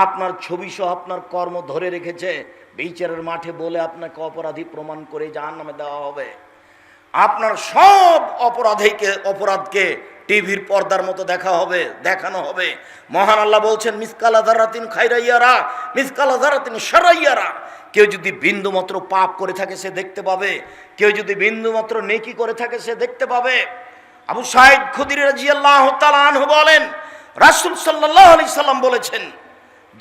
Speaker 1: আপনার ছবি সহ আপনার কর্ম ধরে রেখেছে। বিচারের মাঠে বলে আপনাকে অপরাধী প্রমাণ করে জাহান্নামে দেওয়া হবে। আপনার সব অপরাধকে টিভির পর্দার মতো দেখানো হবে। মহান আল্লাহ বলছেন মিসকালা যারাতিন খায়রা ইয়ারা, মিসকালা যারাতিন শাররা ইয়ারা। কেউ যদি বিন্দু মাত্র পাপ করে থাকে সে দেখতে পাবে, কেউ যদি বিন্দু মাত্র নেকি করে থাকে সে দেখতে পাবে। আবু সাঈদ খুদরি রাদিয়াল্লাহু তাআলা আনহু বলেন, রাসূল সাল্লাল্লাহু আলাইহি সাল্লাম বলেছেন,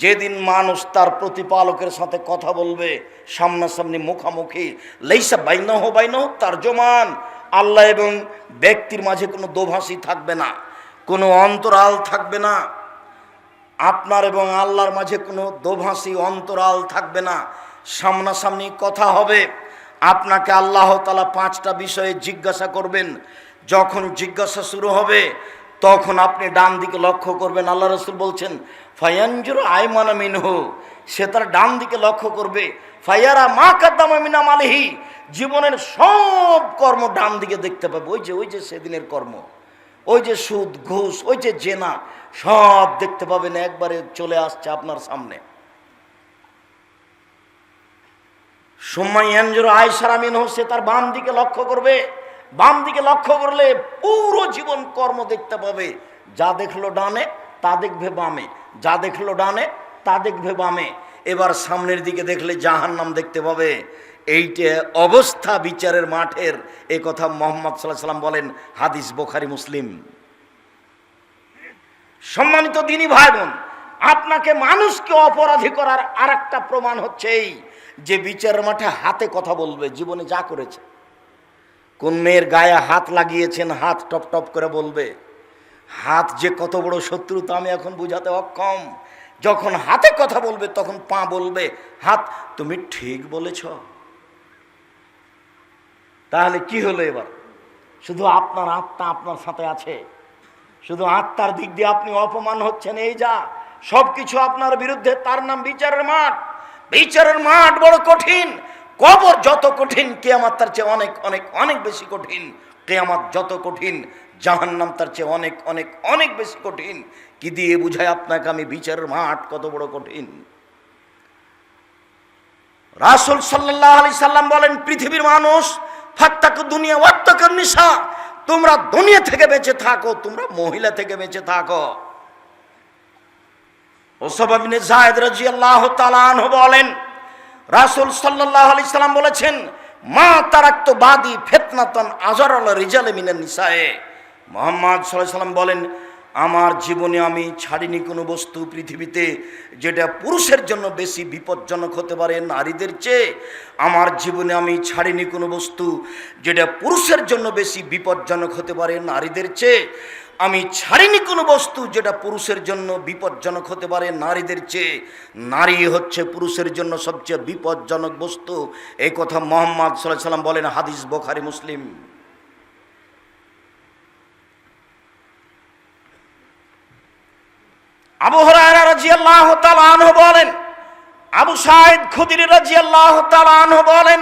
Speaker 1: যেদিন মানুষ তার প্রতিপালকের সাথে কথা বলবে সামনাসামনি মুখামুখি, লাইসা বাইনাহু বাইনাহু তারজুমান, আল্লাহ এবং ব্যক্তির মাঝে কোনো দোভাষী থাকবে না, কোনো অন্তরাল থাকবে না। আপনার এবং আল্লাহর মাঝে কোনো দোভাষী অন্তরাল থাকবে না। সামনাসামনি কথা হবে। আপনাকে আল্লাহ তাআলা 5টা বিষয়ে জিজ্ঞাসা করবেন। যখন জিজ্ঞাসা শুরু হবে তখন আপনি ডান দিকে লক্ষ্য করবেন। আল্লাহ রাসূল বলছেন ফায়ানজুরু আইমানা মিনহু, সে তার ডান দিকে লক্ষ্য করবে। ফায়ারা মা কাদ্দামা মিন আমালিহি, জীবনের সব কর্ম ডান দিকে দেখতে পাবে। ওই যে সেদিনের কর্ম, ওই যে সুদ ঘুষ, ওই যে জেনা, সব দেখতে পাবেন, একবারে চলে আসছে আপনার সামনে। সুম্মা ইয়ানজুরু আয়সারা মিনহু, সে তার বাম দিকে লক্ষ্য করবে। বাম দিকে লক্ষ্য করলে পুরো জীবন কর্ম দেখতে পাবে। যা দেখলো ডানে তা দেখবে বামে, যা দেখলো ডানে তা দেখবে বামে। এবার সামনের দিকে দেখলে জাহান্নাম দেখতে পাবে। এইটা অবস্থা বিচারের মাঠের। এই কথা মুহাম্মদ সাল্লাল্লাহু আলাইহি সাল্লাম বলেন, হাদিস বুখারী মুসলিম। সম্মানিত দিনী ভাই বোন, আপনাকে মানুষকে অপরাধী করার আরেকটা প্রমাণ হচ্ছে এই যে বিচারের মাঠে হাতে কথা বলবে, জীবনে যা করেছে। কোন মেয়ের গায়ে হাত লাগিয়েছেন, হাত টপ টপ করে বলবে। হাত যে কত বড় শত্রু তা আমি এখন বুঝাতে অক্ষম। যখন হাতে কথা বলবে তখন পা বলবে, হাত তুমি ঠিক বলেছ। তাহলে কি হলো এবার? শুধু আপনার আত্মা আপনার সাথে আছে, শুধু আত্মার দিক দিয়ে আপনি অপমান হচ্ছেন, এই যা সবকিছু আপনার বিরুদ্ধে। তার নাম বিচারের মাঠ। বিচারের মাঠ বড় কঠিন। কবর যত কঠিন, কিয়ামত তার চেয়ে অনেক অনেক অনেক বেশি কঠিন। কিয়ামত যত কঠিন, জাহান্নাম তার চেয়ে অনেক অনেক অনেক বেশি কঠিন। কি দিয়ে বুঝায় আপনাকে আমি বিচারের মাঠ কত বড় কঠিন। রাসূল সাল্লাল্লাহু আলাইহি সাল্লাম বলেন, পৃথিবীর মানুষ ফাত্তাকু দুনিয়া ওয়াত্তাকুন নিসা, তোমরা দুনিয়া থেকে বেঁচে থাকো, তোমরা মহিলা থেকে বেঁচে থাকো। উসামা বিন যায়েদ রাদিয়াল্লাহু তাআলা আনহু বলেন, রাসূল সাল্লাল্লাহু আলাইহি সাল্লাম বলেছেন, মা তারাকতু বাদি ফিতনাতান আযারাল রিজাল মিনান নিসায়ে। মুহাম্মদ সাল্লাল্লাহু আলাইহি সাল্লাম বলেন, আমার জীবনে আমি ছাড়িনি কোনো বস্তু পৃথিবীতে যেটা পুরুষের জন্য বেশি বিপজ্জনক হতে পারে নারীদের চেয়ে। আমার জীবনে আমি ছাড়িনি কোনো বস্তু যেটা পুরুষের জন্য বেশি বিপজ্জনক হতে পারে নারীদের চেয়ে। আমি ছাড়িনি কোনো বস্তু যেটা পুরুষের জন্য বিপজ্জনক হতে পারে নারীদের চেয়ে। নারী হচ্ছে পুরুষের জন্য সবচেয়ে বিপজ্জনক বস্তু। এই কথা মুহাম্মদ সাল্লাল্লাহু আলাইহি সাল্লাম বলেন, হাদিস বুখারী মুসলিম। আবু হুরায়রা রাদিয়াল্লাহু তাআলা আনহু বলেন, আবু সাঈদ খুদরি রাদিয়াল্লাহু তাআলা আনহু বলেন,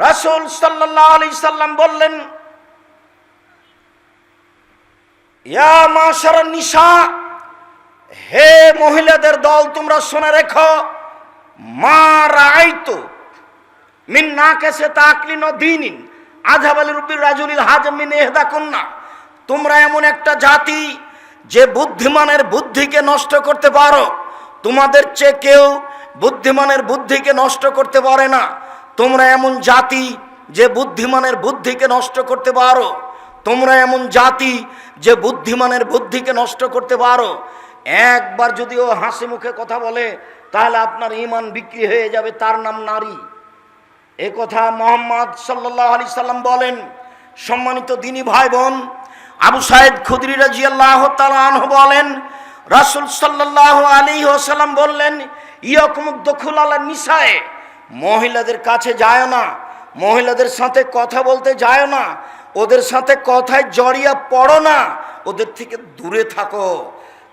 Speaker 1: রাসূল সাল্লাল্লাহু আলাইহি সাল্লাম বললেন, ইয়া মাশারান নিসা, হে মহিলাদের দল, তোমরা শুনে রেখো, মা রাআইতু মিন নাকাসে তাকলিন ও দীনিন আযহাবাল রুবির রাজুলিল হাজম মিন ইহদাকুন্না। তোমরা এমন একটা জাতি যে বুদ্ধিমানের বুদ্ধিকে নষ্ট করতে পারো। তোমাদের চেয়ে কেউ বুদ্ধিমানের বুদ্ধিকে নষ্ট করতে পারে না। তোমরা এমন জাতি যে বুদ্ধিমানের বুদ্ধিকে নষ্ট করতে পারো। তোমরা এমন জাতি যে বুদ্ধিমানের বুদ্ধিকে নষ্ট করতে পারো। একবার যদি ও হাসি মুখে কথা বলে তাহলে আপনার ঈমান বিক্রি হয়ে যাবে, তার নাম নারী। এ কথা মুহাম্মদ সাল্লাল্লাহু আলাইহি সাল্লাম বলেন। সম্মানিত দিনী ভাই বোন, আবু সাঈদ খুদরি রাদিয়াল্লাহু তাআলা আনহু বলেন, রাসূল সাল্লাল্লাহু আলাইহি ওয়াসাল্লাম বললেন, ইয়াকুমুদ দুখুল আলা নিসায়ে, মহিলাদের কাছে যায় না, মহিলাদের সাথে কথা বলতে যায় না, ওদের সাথে কথায় জড়িয়ে পড়ো না, ওদের থেকে দূরে থাকো।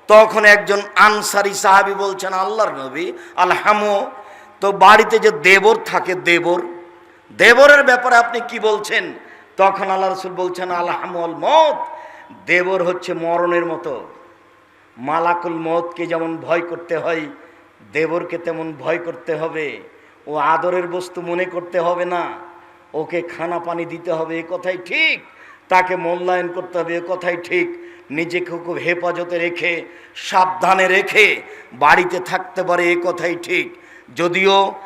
Speaker 1: তখন একজন আনসারী সাহাবী বলছেন, আল্লাহর নবী, আলহামু, তো বাড়িতে যে দেবর থাকে, দেবরের ব্যাপারে আপনি কি বলছেন? তখন আল্লাহ রাসূল বলছেন, আলহামুল মউত, দেবর হচ্ছে মরণের মতো। মালাকুল মউতকে যেমন ভয় করতে হয়, দেবরকে তেমন ভয় করতে হবে। ও আদরের বস্তু মনে করতে হবে না, ওকে খানা পানি দিতে হবে, এ কথাই ঠিক। তাকে মূল্যায়ন করতে হবে, এ কথাই ঠিক। নিজেকে খুব হেফাজতে রেখে, সাবধানে রেখে বাড়িতে থাকতে পারে, এ কথাই ঠিক। যদিও